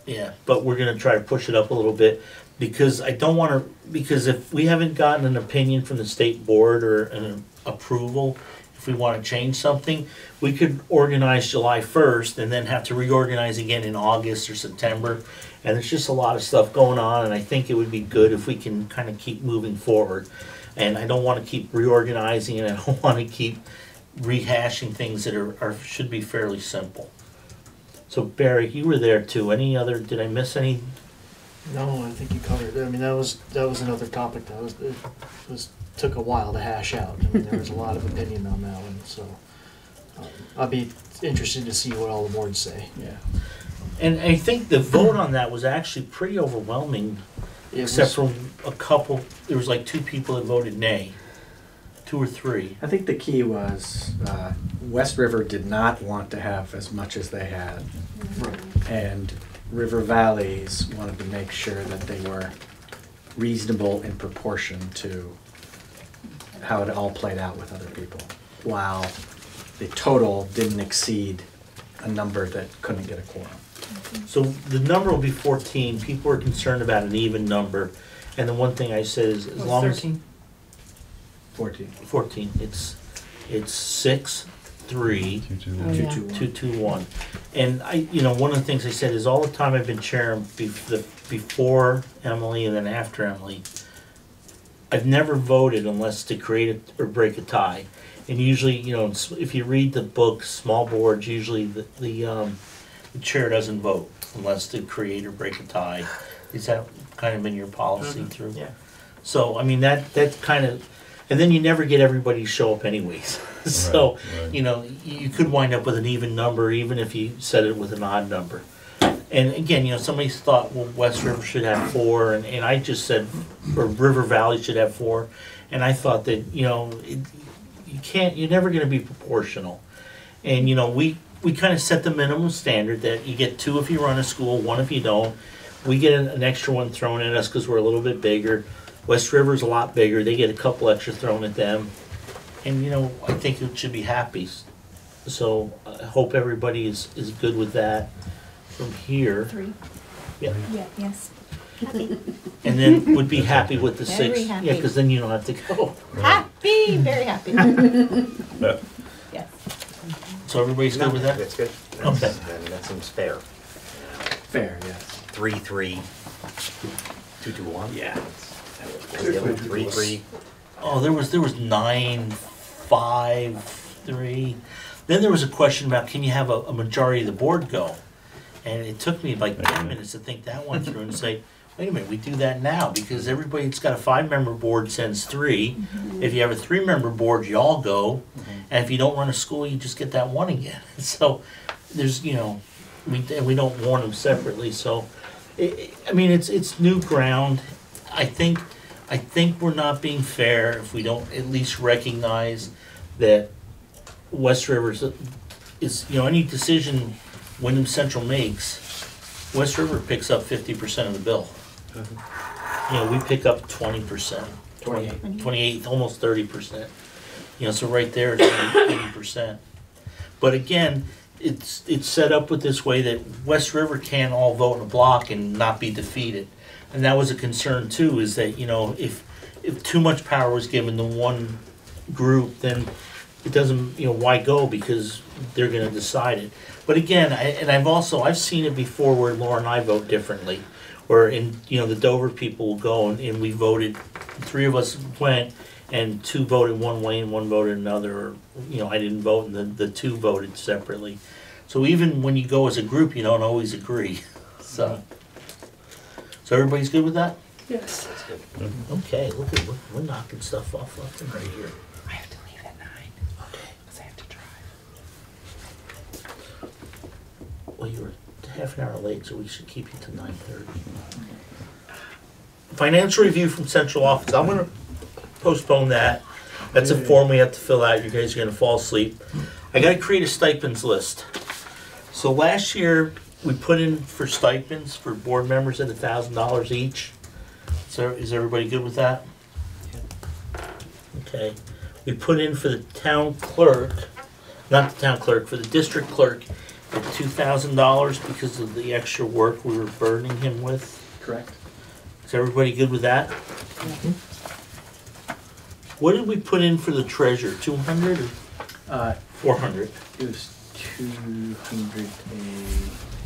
Yeah, but we're going to try to push it up a little bit, because I don't want to, because if we haven't gotten an opinion from the state board or an approval, if we want to change something, we could organize July 1st and then have to reorganize again in August or September. And there's just a lot of stuff going on, and I think it would be good if we can kind of keep moving forward. And I don't want to keep reorganizing, and I don't want to keep rehashing things that are should be fairly simple. So Barry, you were there too. Any other, did I miss any? No, I think you covered it. I mean, that was another topic that took a while to hash out. I mean, there was a lot of opinion on that one, so I'd be interested to see what all the boards say. Yeah. And I think the vote on that was actually pretty overwhelming, except for a couple. There was like 2 people that voted nay, 2 or 3. I think the key was West River did not want to have as much as they had. And River Valleys wanted to make sure that they were reasonable in proportion to how it all played out with other people, while the total didn't exceed a number that couldn't get a quorum. So the number will be 14. People are concerned about an even number. And the one thing I said is, as long as 14. 14, it's 6, 3, 2, 2, 1. And one of the things I said is all the time I've been chair before Emily and then after Emily, I've never voted unless to create or break a tie. And usually, if you read the book, small boards, usually the chair doesn't vote unless to create or break a tie. Is that kind of been your policy through? Yeah. So, I mean, that's kind of, and then you never get everybody to show up anyways. So, right. You could wind up with an even number even if you set it with an odd number. And again, somebody thought, well, West River should have 4, and I just said, or River Valley should have 4. And I thought that, you're never going to be proportional. And, we kind of set the minimum standard that you get 2 if you run a school, 1 if you don't. We get an extra one thrown at us because we're a little bit bigger. West River's a lot bigger. They get a couple extra thrown at them. And, I think it should be happy. So I hope everybody is good with that from here. 3. Yeah. Yeah, yes. And then would be happy with the Very 6. happy. Yeah, because then you don't have to go. Happy, very happy. Yeah. Yes. So everybody's good with that? That's good. Okay. That seems fair. Fair, yes. 3, 3, 2, 2, 1. Yeah. 3, 3. Oh, there was 9, 5, 3. Then there was a question about can you have a majority of the board go? And it took me like 10 minutes to think that one through and say, wait a minute, we do that now because everybody that's got a 5-member board sends 3. If you have a 3-member board, you all go. And if you don't run a school, you just get that one again. So there's, we don't warn them separately. So, it's new ground. I think we're not being fair if we don't at least recognize that West River is, any decision Wyndham Central makes, West River picks up 50% of the bill. We pick up 20%, 28, almost 30%. So right there it's 80%. But again, it's set up with this way that West River can't all vote in a block and not be defeated. And that was a concern too, is that, if too much power was given to one group, then it doesn't, why go? Because they're gonna decide it. But again, I've seen it before where Laura and I vote differently. Where the Dover people will go and we voted, 3 of us went and 2 voted one way and 1 voted another. Or, I didn't vote and the 2 voted separately. So even when you go as a group, you don't always agree. So everybody's good with that? Yes. That's good. Okay, look at, we're knocking stuff off left and right here. I have to leave at 9. Okay. Because I have to drive. Well, you were half an hour late, so we should keep you to 9:30. Financial review from central office. I'm gonna postpone that. That's a form we have to fill out. You guys are gonna fall asleep. I gotta create a stipends list. So last year, we put in for stipends for board members at $1,000 each. So is everybody good with that? Okay. We put in for the town clerk, not the town clerk, for the district clerk at $2,000 because of the extra work we were burdening him with. Correct. Is everybody good with that? What did we put in for the treasurer? 200 or 400? It was 200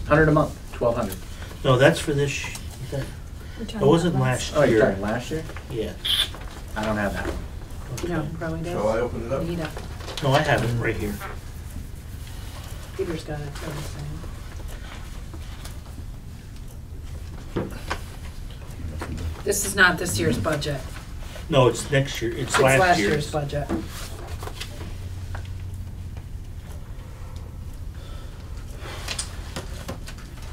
100 a month, 1,200. No, that's for this. That wasn't last Oh, you're year. talking last year? Yeah. I don't have that one. Okay. No, probably does. Shall I open it up? Anita. No, I have it right here. Peter's got it. So This is not this year's budget. No, it's next year, it's It's last year's year's. budget.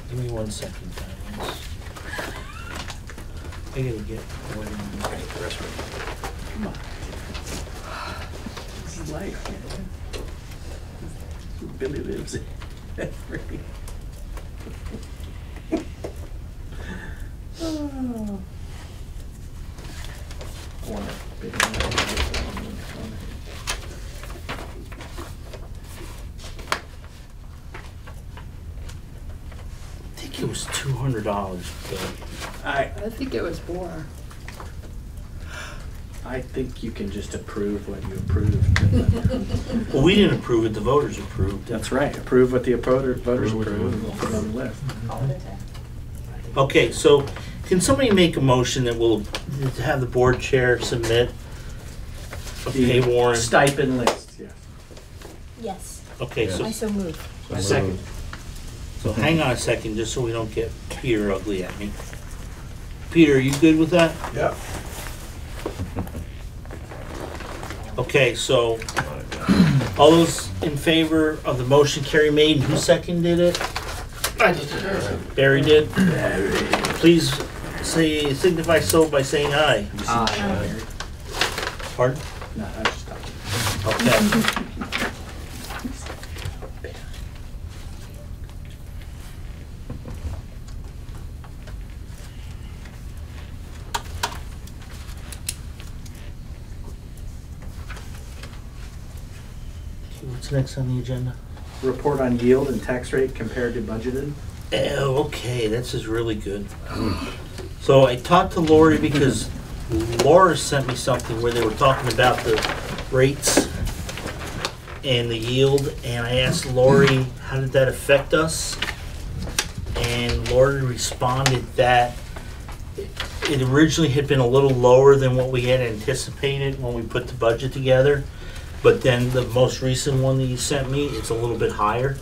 Give me 1 second, guys. I gotta get. Come on. This is life, man. Billy lives in every. Oh. I want a big one. I think it was $200, Bill. I think it was more. I think you can just approve what you approved. Well, we didn't approve it, the voters approved. That's right, approve what the voters approve, and we'll put it on the list. Okay, so can somebody make a motion that will have the board chair submit a pay warrant? Stipend list, yes. Yes, Okay, I so, so move. Second. so hang on a second, just so we don't get Peter ugly at me. Peter, are you good with that? Yep. Okay, so all those in favor of the motion Carrie made, and who seconded it? I did. Barry did? Please say, signify so by saying aye. Pardon? No, I was just talking. Okay. What's next on the agenda? Report on yield and tax rate compared to budgeted. Oh, okay, this is really good. So I talked to Lori because Laura sent me something where they were talking about the rates and the yield, and I asked Lori, how did that affect us? And Lori responded that it originally had been a little lower than what we had anticipated when we put the budget together. But then the most recent one that you sent me, it's a little bit higher.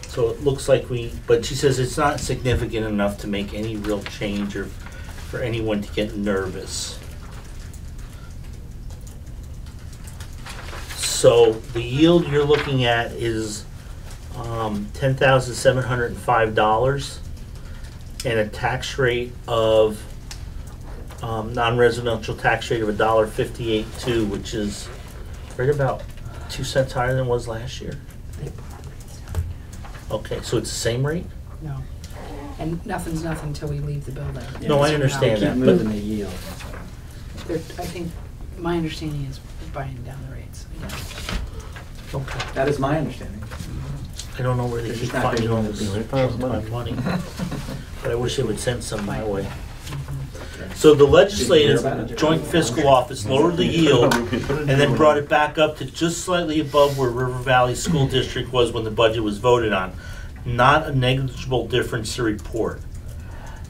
So it looks like but she says it's not significant enough to make any real change or for anyone to get nervous. So the yield you're looking at is $10,705 and a tax rate of non-residential tax rate of $1.58.2, which is right about 2 cents higher than it was last year. Okay, so it's the same rate? No. And nothing's nothing until we leave the building. No, I understand Keep that, moving but the yield. I think, my understanding is we're buying down the rates again. okay. That is my understanding. I don't know where they They're keep just not finding paying all the this bill. money. But I wish they would send some my way. So the Legislators Joint Fiscal Office lowered the yield and then brought it back up to just slightly above where River Valley School District was when the budget was voted on. Not a negligible difference to report.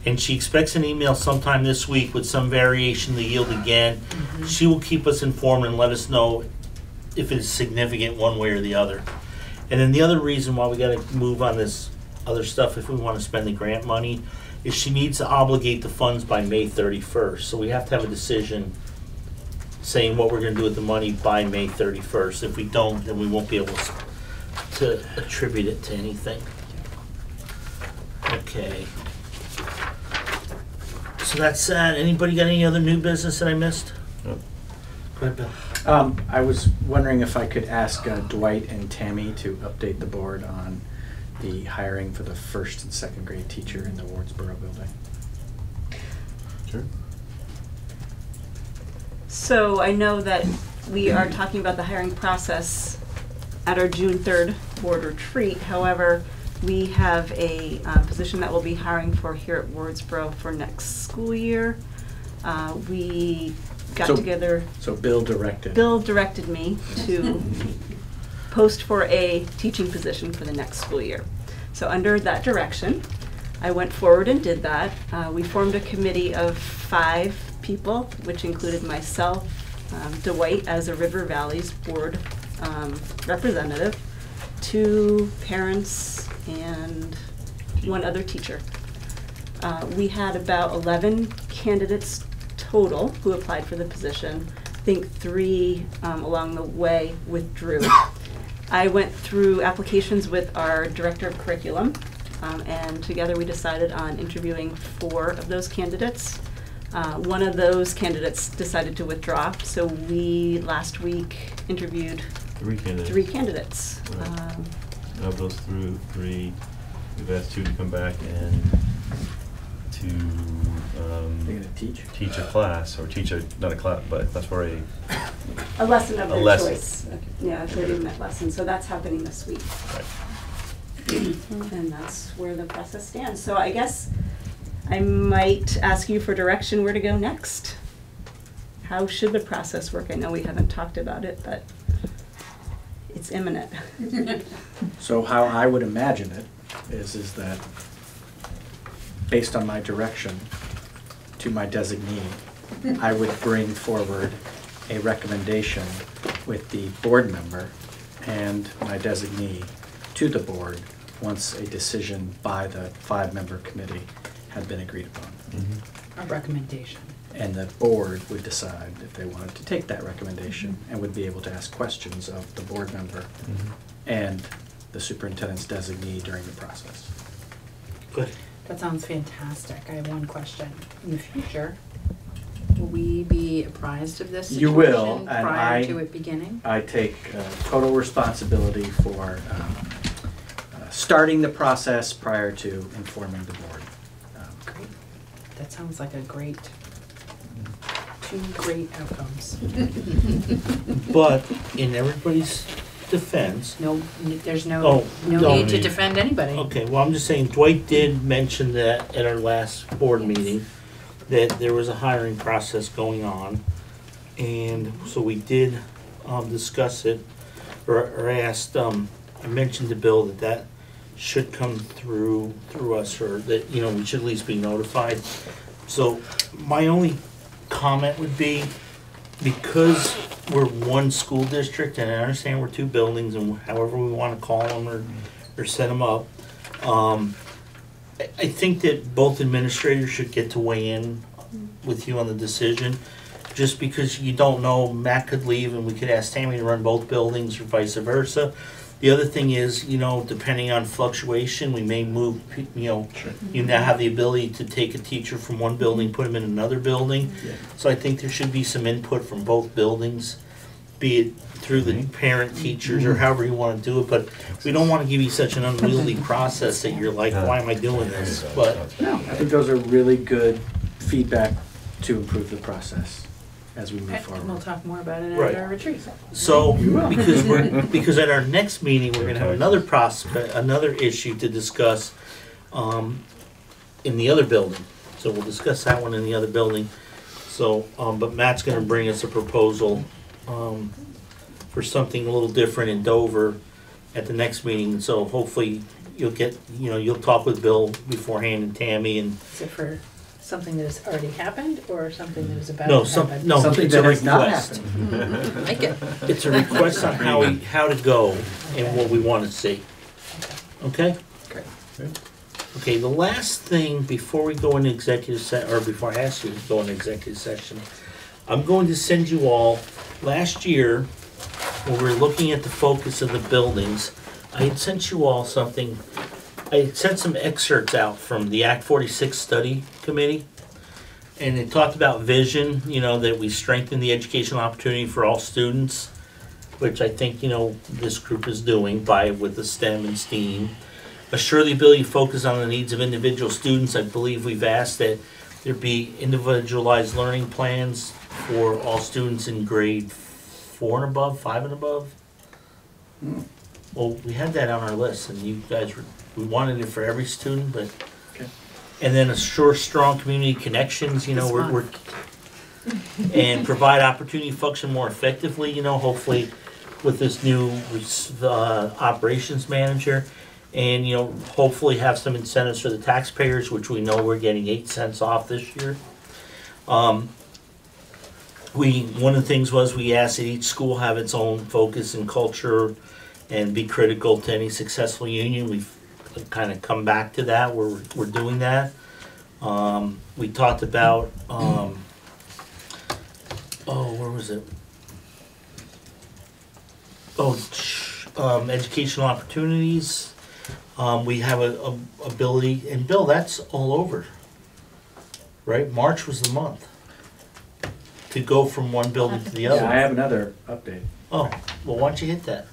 And she expects an email sometime this week with some variation of the yield again. She will keep us informed and let us know if it's significant one way or the other. And then the other reason why we gotta move on this other stuff if we wanna spend the grant money is she needs to obligate the funds by May 31st. So we have to have a decision saying what we're gonna do with the money by May 31st. If we don't, then we won't be able to attribute it to anything. Okay. So that's that. Anybody got any other new business that I missed? No. Go ahead, Bill. I was wondering if I could ask Dwight and Tammy to update the board on the hiring for the first and second grade teacher in the Wardsboro building. Sure. So I know that we are talking about the hiring process at our June 3rd board retreat. However, we have a position that we'll be hiring for here at Wardsboro for next school year. We got together. So Bill directed. Bill directed me to post for a teaching position for the next school year. So under that direction, I went forward and did that. We formed a committee of 5 people, which included myself, Dwight as a River Valley's board representative, 2 parents, and 1 other teacher. We had about 11 candidates total who applied for the position. I think 3 along the way withdrew. I went through applications with our director of curriculum, and together we decided on interviewing 4 of those candidates. One of those candidates decided to withdraw, so we last week interviewed 3 candidates. 3 candidates. Right. Of those 3, we've asked 2 to come back and to They're gonna teach? a class, or teach not a class, but a class for A lesson of A their lesson. choice. Yeah, a 30-minute lesson, so that's happening this week. Right. And that's where the process stands. So I guess I might ask you for direction where to go next. How should the process work? I know we haven't talked about it, but it's imminent. So how I would imagine it is that, based on my direction to my designee, I would bring forward a recommendation with the board member and my designee to the board once a decision by the 5-member committee had been agreed upon. A recommendation. And the board would decide if they wanted to take that recommendation and would be able to ask questions of the board member and the superintendent's designee during the process. Good. That sounds fantastic. I have one question. In the future, will we be apprised of this You situation will, and prior to it beginning? I take total responsibility for starting the process prior to informing the board. Great. That sounds like a great, 2 great outcomes. But in everybody's defense, There's Oh, no no. need to defend anybody. okay, well, I'm just saying, Dwight did mention that at our last board meeting, that there was a hiring process going on. And so we did discuss it, or I asked, I mentioned to Bill that should come through us, or that, we should at least be notified. So my only comment would be, because we're one school district, and I understand we're 2 buildings, and however we want to call them or set them up, I think that both administrators should get to weigh in with you on the decision, just because you don't know, Matt could leave and we could ask Tammy to run both buildings or vice versa. The other thing is, depending on fluctuation, we may move, you now have the ability to take a teacher from one building, put them in another building. So I think there should be some input from both buildings, be it through the parent teachers or however you want to do it, but we don't want to give you such an unwieldy process that you're like, why am I doing this? But No, I think those are really good feedback to improve the process as we move And we'll forward. talk more about it Right. at our retreat. so, because at our next meeting, we're gonna have another issue to discuss, in the other building. So we'll discuss that one in the other building. So, but Matt's gonna bring us a proposal, for something a little different in Dover at the next meeting. So hopefully you'll get, you'll talk with Bill beforehand and Tammy and, Is it for something that has already happened or something that is about no, to happen? Something it's a that has not request. happened. Like it. It's a request on how to go and what we wanna see. Okay? Great. Okay, the last thing before we go into or before I ask you to go into executive session, I'm going to send you all, last year, when we were looking at the focus of the buildings, I had sent you all something, I had sent some excerpts out from the Act 46 Study Committee. And it talked about vision, that we strengthen the educational opportunity for all students, which I think, this group is doing with the STEM and STEAM. Assure the ability to focus on the needs of individual students. I believe we've asked that there be individualized learning plans for all students in grade 4 and above, 5 and above. Well, we had that on our list, and you guys we wanted it for every student, but. Okay. And then assure strong community connections, we're and provide opportunity to function more effectively, hopefully with this new operations manager. And, hopefully have some incentives for the taxpayers, which we know we're getting 8 cents off this year. One of the things was we asked that each school have its own focus and culture and be critical to any successful union. We've kind of come back to that. We're doing that. We talked about, where was it? Educational opportunities. We have a ability, and Bill, that's all over, right? March was the month to go from one building to the other. Yeah, I have another update. Oh, well, why don't you hit that?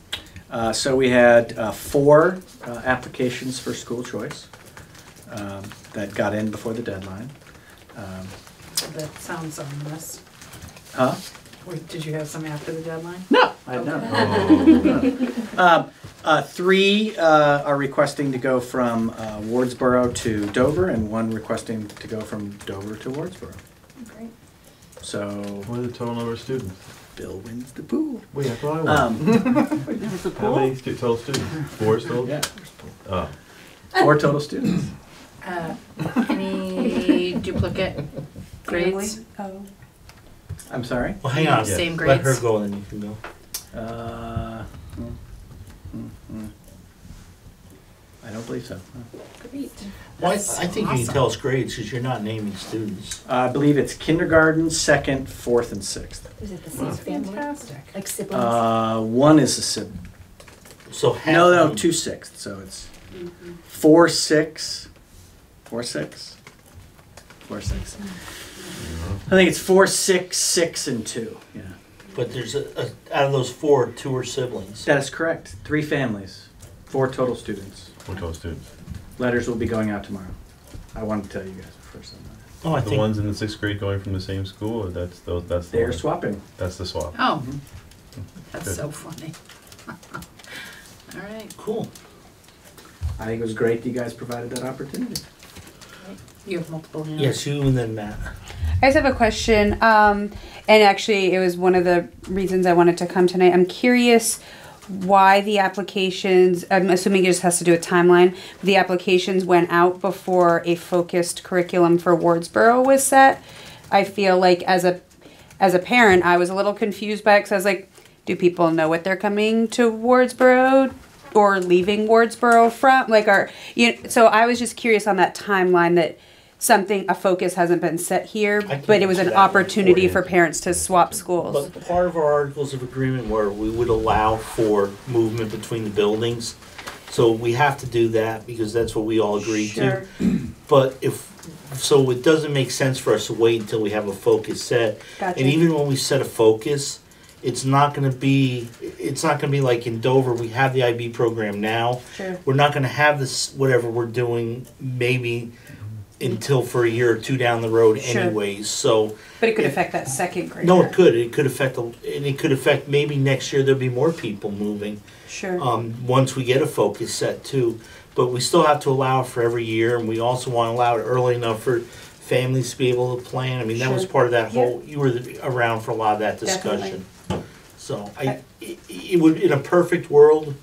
So we had 4 applications for school choice that got in before the deadline. That sounds ominous. Huh? Wait, did you have some after the deadline? No, I have not. 3 are requesting to go from Wardsboro to Dover, and 1 requesting to go from Dover to Wardsboro. Great. So What are the total number of students? Bill wins the pool. Wait, that's what I want. How many total students? 4 total? Yeah, Oh. 4 total students. Any duplicate grades? Oh. I'm sorry? Well, hang on. Same Let her grades? go, and then you can go. I don't believe so. Great. Well, I That's think you can awesome. tell us grades, because you're not naming students. I believe it's kindergarten, 2nd, 4th, and 6th. Is it the same family? Fantastic. Like siblings? 1 is a sibling. So half No, of them- 2 6th, so it's 4 6. 4 6. 4 6. I think it's 4 6 6 and 2. Yeah, But there's out of those 4, 2 are siblings. that is correct. 3 families, 4 total students. 4 total students. Letters will be going out tomorrow. I wanted to tell you guys first on that. Oh, I The think, ones in the 6th grade going from the same school, or that's the They're one? swapping. That's the swap. Oh, Mhm. that's Good. so funny. All right. cool. I think it was great that you guys provided that opportunity. You have multiple hands. Yes, you and then Matt. I just have a question, and actually, it was one of the reasons I wanted to come tonight. I'm curious why the applications, I'm assuming it just has to do with timeline, the applications went out before a focused curriculum for Wardsboro was set. I feel like as a parent, I was a little confused by it, because I was like, do people know what they're coming to Wardsboro or leaving Wardsboro from? Like, so I was just curious on that timeline, that a focus hasn't been set here, I can but it was answer an that one opportunity for for parents to swap schools. But part of our articles of agreement were we would allow for movement between the buildings. So we have to do that because that's what we all agreed Sure. to. But so it doesn't make sense for us to wait until we have a focus set. Gotcha. And even when we set a focus, it's not gonna be like in Dover, we have the IB program now. Sure. We're not gonna have this, whatever we're doing, maybe until for a year or 2 down the road Sure. anyways, so. But it could affect that second grade. No, it could affect, maybe next year there'll be more people moving, Sure. once we get a focus set too. But we still have to allow it for every year, and we also want to allow it early enough for families to be able to plan. I mean, that was Sure. part of that whole, you were around for a lot of that discussion. So it would, in a perfect world,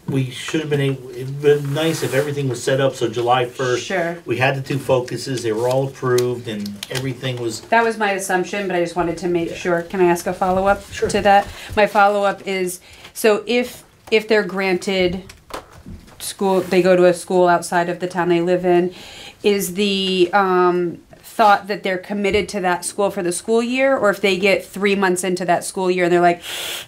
we should have been able, it'd been nice if everything was set up so July 1st. Sure. We had the 2 focuses, they were all approved, and everything was. That was my assumption, but I just wanted to make sure. Can I ask a follow-up Sure. to that? My follow-up is, so if they're granted school, they go to a school outside of the town they live in, is the thought that they're committed to that school for the school year, or if they get 3 months into that school year and they're like,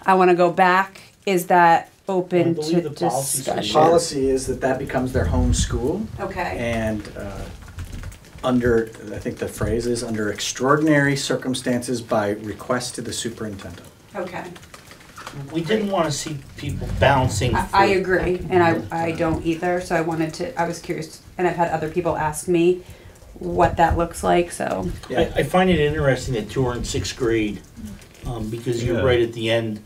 I want to go back, is that I open believe to the policy says discussion? Policy is that becomes their home school, Okay. and under, I think the phrase is, under extraordinary circumstances by request to the superintendent. Okay. We didn't want to see people bouncing. I agree, and I don't either, so I was curious, and I've had other people ask me what that looks like, so. I find it interesting that you were in 6th grade, because you're Yeah. right at the end.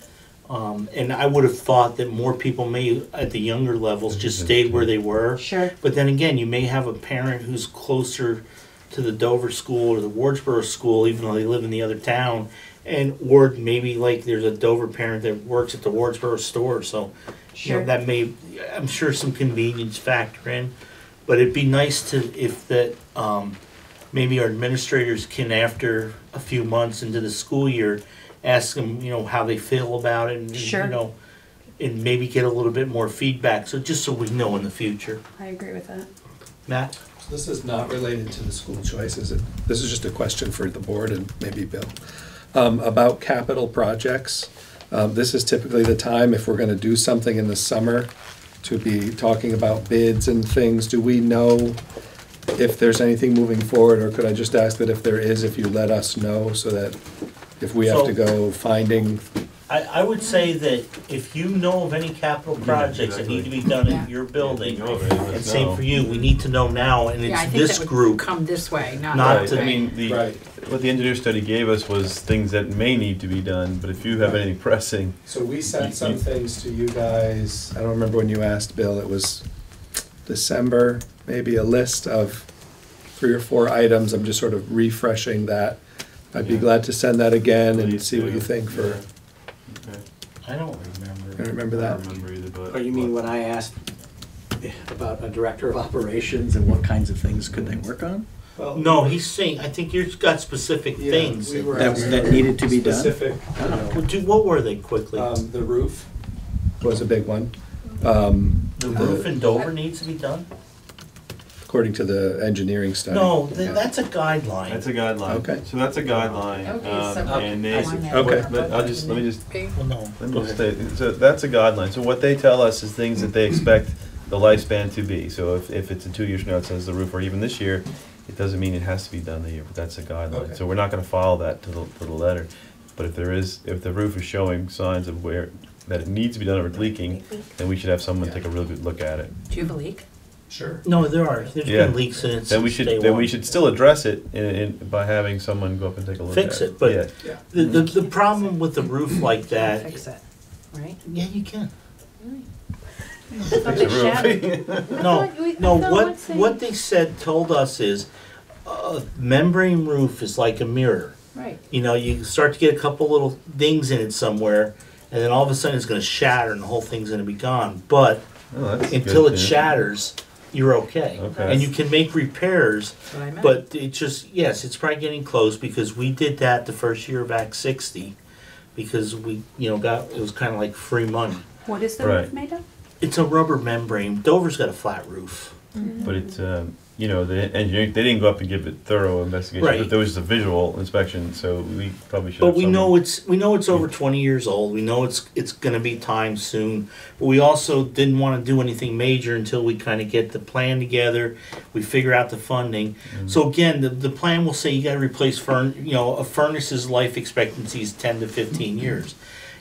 And I would have thought that more people may, at the younger levels, just stayed where they were. Sure. But then again, you may have a parent who's closer to the Dover school or the Wardsboro school, even though they live in the other town. Or maybe like there's a Dover parent that works at the Wardsboro store, so you know, that may, I'm sure some convenience factor in. But it'd be nice if maybe our administrators can, after a few months into the school year, ask them, how they feel about it, and Sure. and maybe get a little bit more feedback. So just so we know in the future. I agree with that. Matt? So this is not related to the school choice, is it? This is just a question for the board and maybe Bill. About capital projects, this is typically the time, if we're gonna do something in the summer, to be talking about bids and things. Do we know if there's anything moving forward, or could I just ask that if there is, if you let us know, so that if we have to go finding, I would say that if you know of any capital projects that need to be done in your building, and same for you, we need to know now, and Yeah, I it's think this that would group. come this way, not Not that to- way. I mean, what the engineer study gave us was things that may need to be done, but if you have anything pressing, so we sent some things to you guys, I don't remember when you asked, Bill, it was December, maybe a list of 3 or 4 items, I'm just sort of refreshing that. I'd be glad to send that again and see what you think for, I don't I remember. don't remember that. I don't remember either, but. Oh, you mean when I asked about a director of operations and what kinds of things could they work on? Well, No, he's saying, I think you've got specific yeah, things. we were That- asking that needed to be done? Specific, you know, What were they quickly? the roof was a big one. The roof in Dover needs to be done? According to the engineering study. No, Yeah. that's a guideline. That's a guideline. Okay. So that's a guideline. Okay, so- And they, Okay. let me just, Well, no, let go me just ahead. say, so that's a guideline. So what they tell us is things that they expect the lifespan to be. So if it's in 2 years from now, it says the roof, or even this year, it doesn't mean it has to be done the year, but that's a guideline. Okay. So we're not gonna follow that to the letter. But if if the roof is showing signs of that it needs to be done or it's leaking, then we should have someone take a real good look at it. Do you have a leak? Sure. No, there are. There's Yeah. been leaks in it Then we since day should, then one. we should still address it by having someone go up and take a look at it. Fix it, but- Yeah. Yeah. The problem with the roof like that, Fix it, right? yeah, you can. Fix the roof. No, what they told us is, membrane roof is like a mirror. Right. You know, you start to get a couple little dings in it somewhere, and then all of a sudden it's gonna shatter and the whole thing's gonna be gone. But Oh, that's until good, it yeah. shatters, you're okay. Okay. And you can make repairs, That's what I meant. but it just, yes, it's probably getting close, because we did that the first year of Act 60, because we, it was kinda like free money. What is the Right. roof made of? It's a rubber membrane. Dover's got a flat roof. But it's, the engineering, they didn't go up and give it thorough investigation, Right. but there was a visual inspection, so we probably should But have we someone- know it's over 20 years old. We know it's going to be time soon. But we also didn't want to do anything major until we kind of get the plan together. We figure out the funding. So again, the plan will say you got to replace a furnace's life expectancy is 10 to 15 years.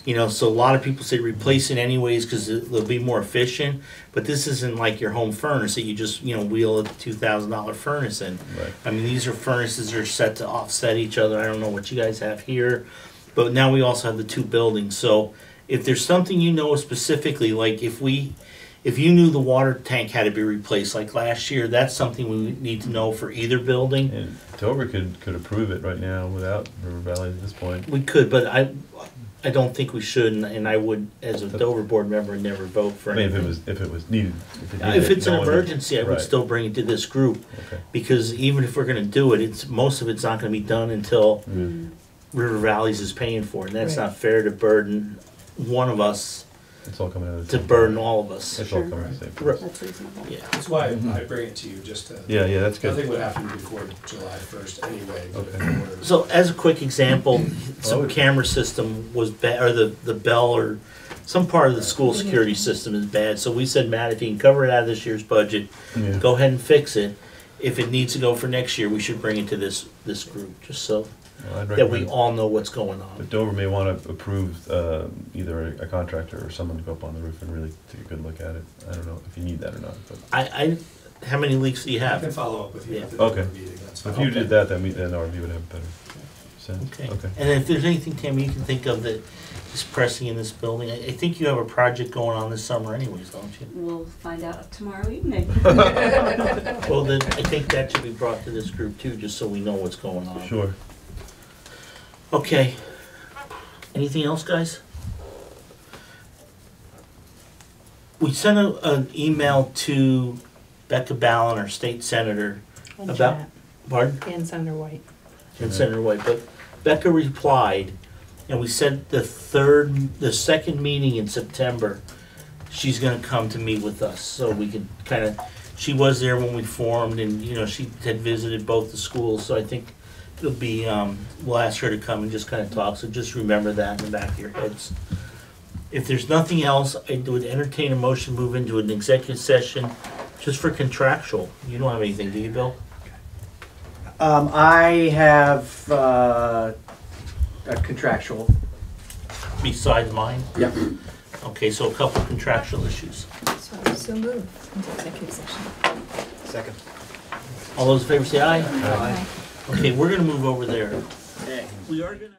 So a lot of people say replace it anyways because they'll be more efficient. But this isn't like your home furnace that you just wheel a $2,000 furnace in. Right. I mean, these are furnaces that are set to offset each other. I don't know what you guys have here, but now we also have the 2 buildings. So if there's something specifically, like if you knew the water tank had to be replaced, like last year, that's something we would need to know for either building. And Dover could approve it right now without River Valley at this point. We could, but I don't think we should, and I would, as a Dover board member, never vote for I mean, anything. if it was needed. If it's an knowing that- emergency, I would right. still bring it to this group, Okay. because even if we're gonna do it, most of it's not gonna be done until Mm. River Valleys is paying for it, and that's Right. not fair to burden one of us It's all coming out of the to same. burden all of us. It's all coming out of the same. Right. That's reasonable. Yeah. That's why I bring it to you, just to. Yeah, that's good. Nothing would happen before July 1st anyway. but if Okay. it were- So as a quick example, some Oh. camera system was bad, or the bell, or some part of the school security system is bad. So we said, Matt, if you can cover it out of this year's budget, Yeah. go ahead and fix it. If it needs to go for next year, we should bring it to this group, just so Well, I'd that we recommend- all know what's going on. But Dover may want to approve either a contractor or someone to go up on the roof and really take a good look at it. I don't know if you need that or not, but How many leaks do you I can have? follow up with you Yeah. at the Dover Okay. meeting, that's if fine. you did that, then RV would have a better sense. Okay. And if there's anything, Tammy, you can think of that is pressing in this building, I think you have a project going on this summer anyways, don't you? We'll find out tomorrow evening. Well, then, I think that should be brought to this group too, just so we know what's going on. Sure. Okay. Anything else, guys? We sent an email to Becca Ballin, our state senator, And about, Janet. pardon? And Senator White. And Senator White, but Becca replied, and we said the second meeting in September, she's gonna come to meet with us, so we can she was there when we formed, and, you know, she had visited both the schools, so I think it'll be, we'll ask her to come and just kind of talk, so just remember that in the back of your heads. If there's nothing else, I would entertain a motion to move into an executive session just for contractual. You don't have anything, do you, Bill? I have a contractual. Besides mine? Yep. Okay, so a couple contractual issues. So move into executive session. Second. All those in favor say aye. Aye. Okay, we're gonna move over there. We are gonna.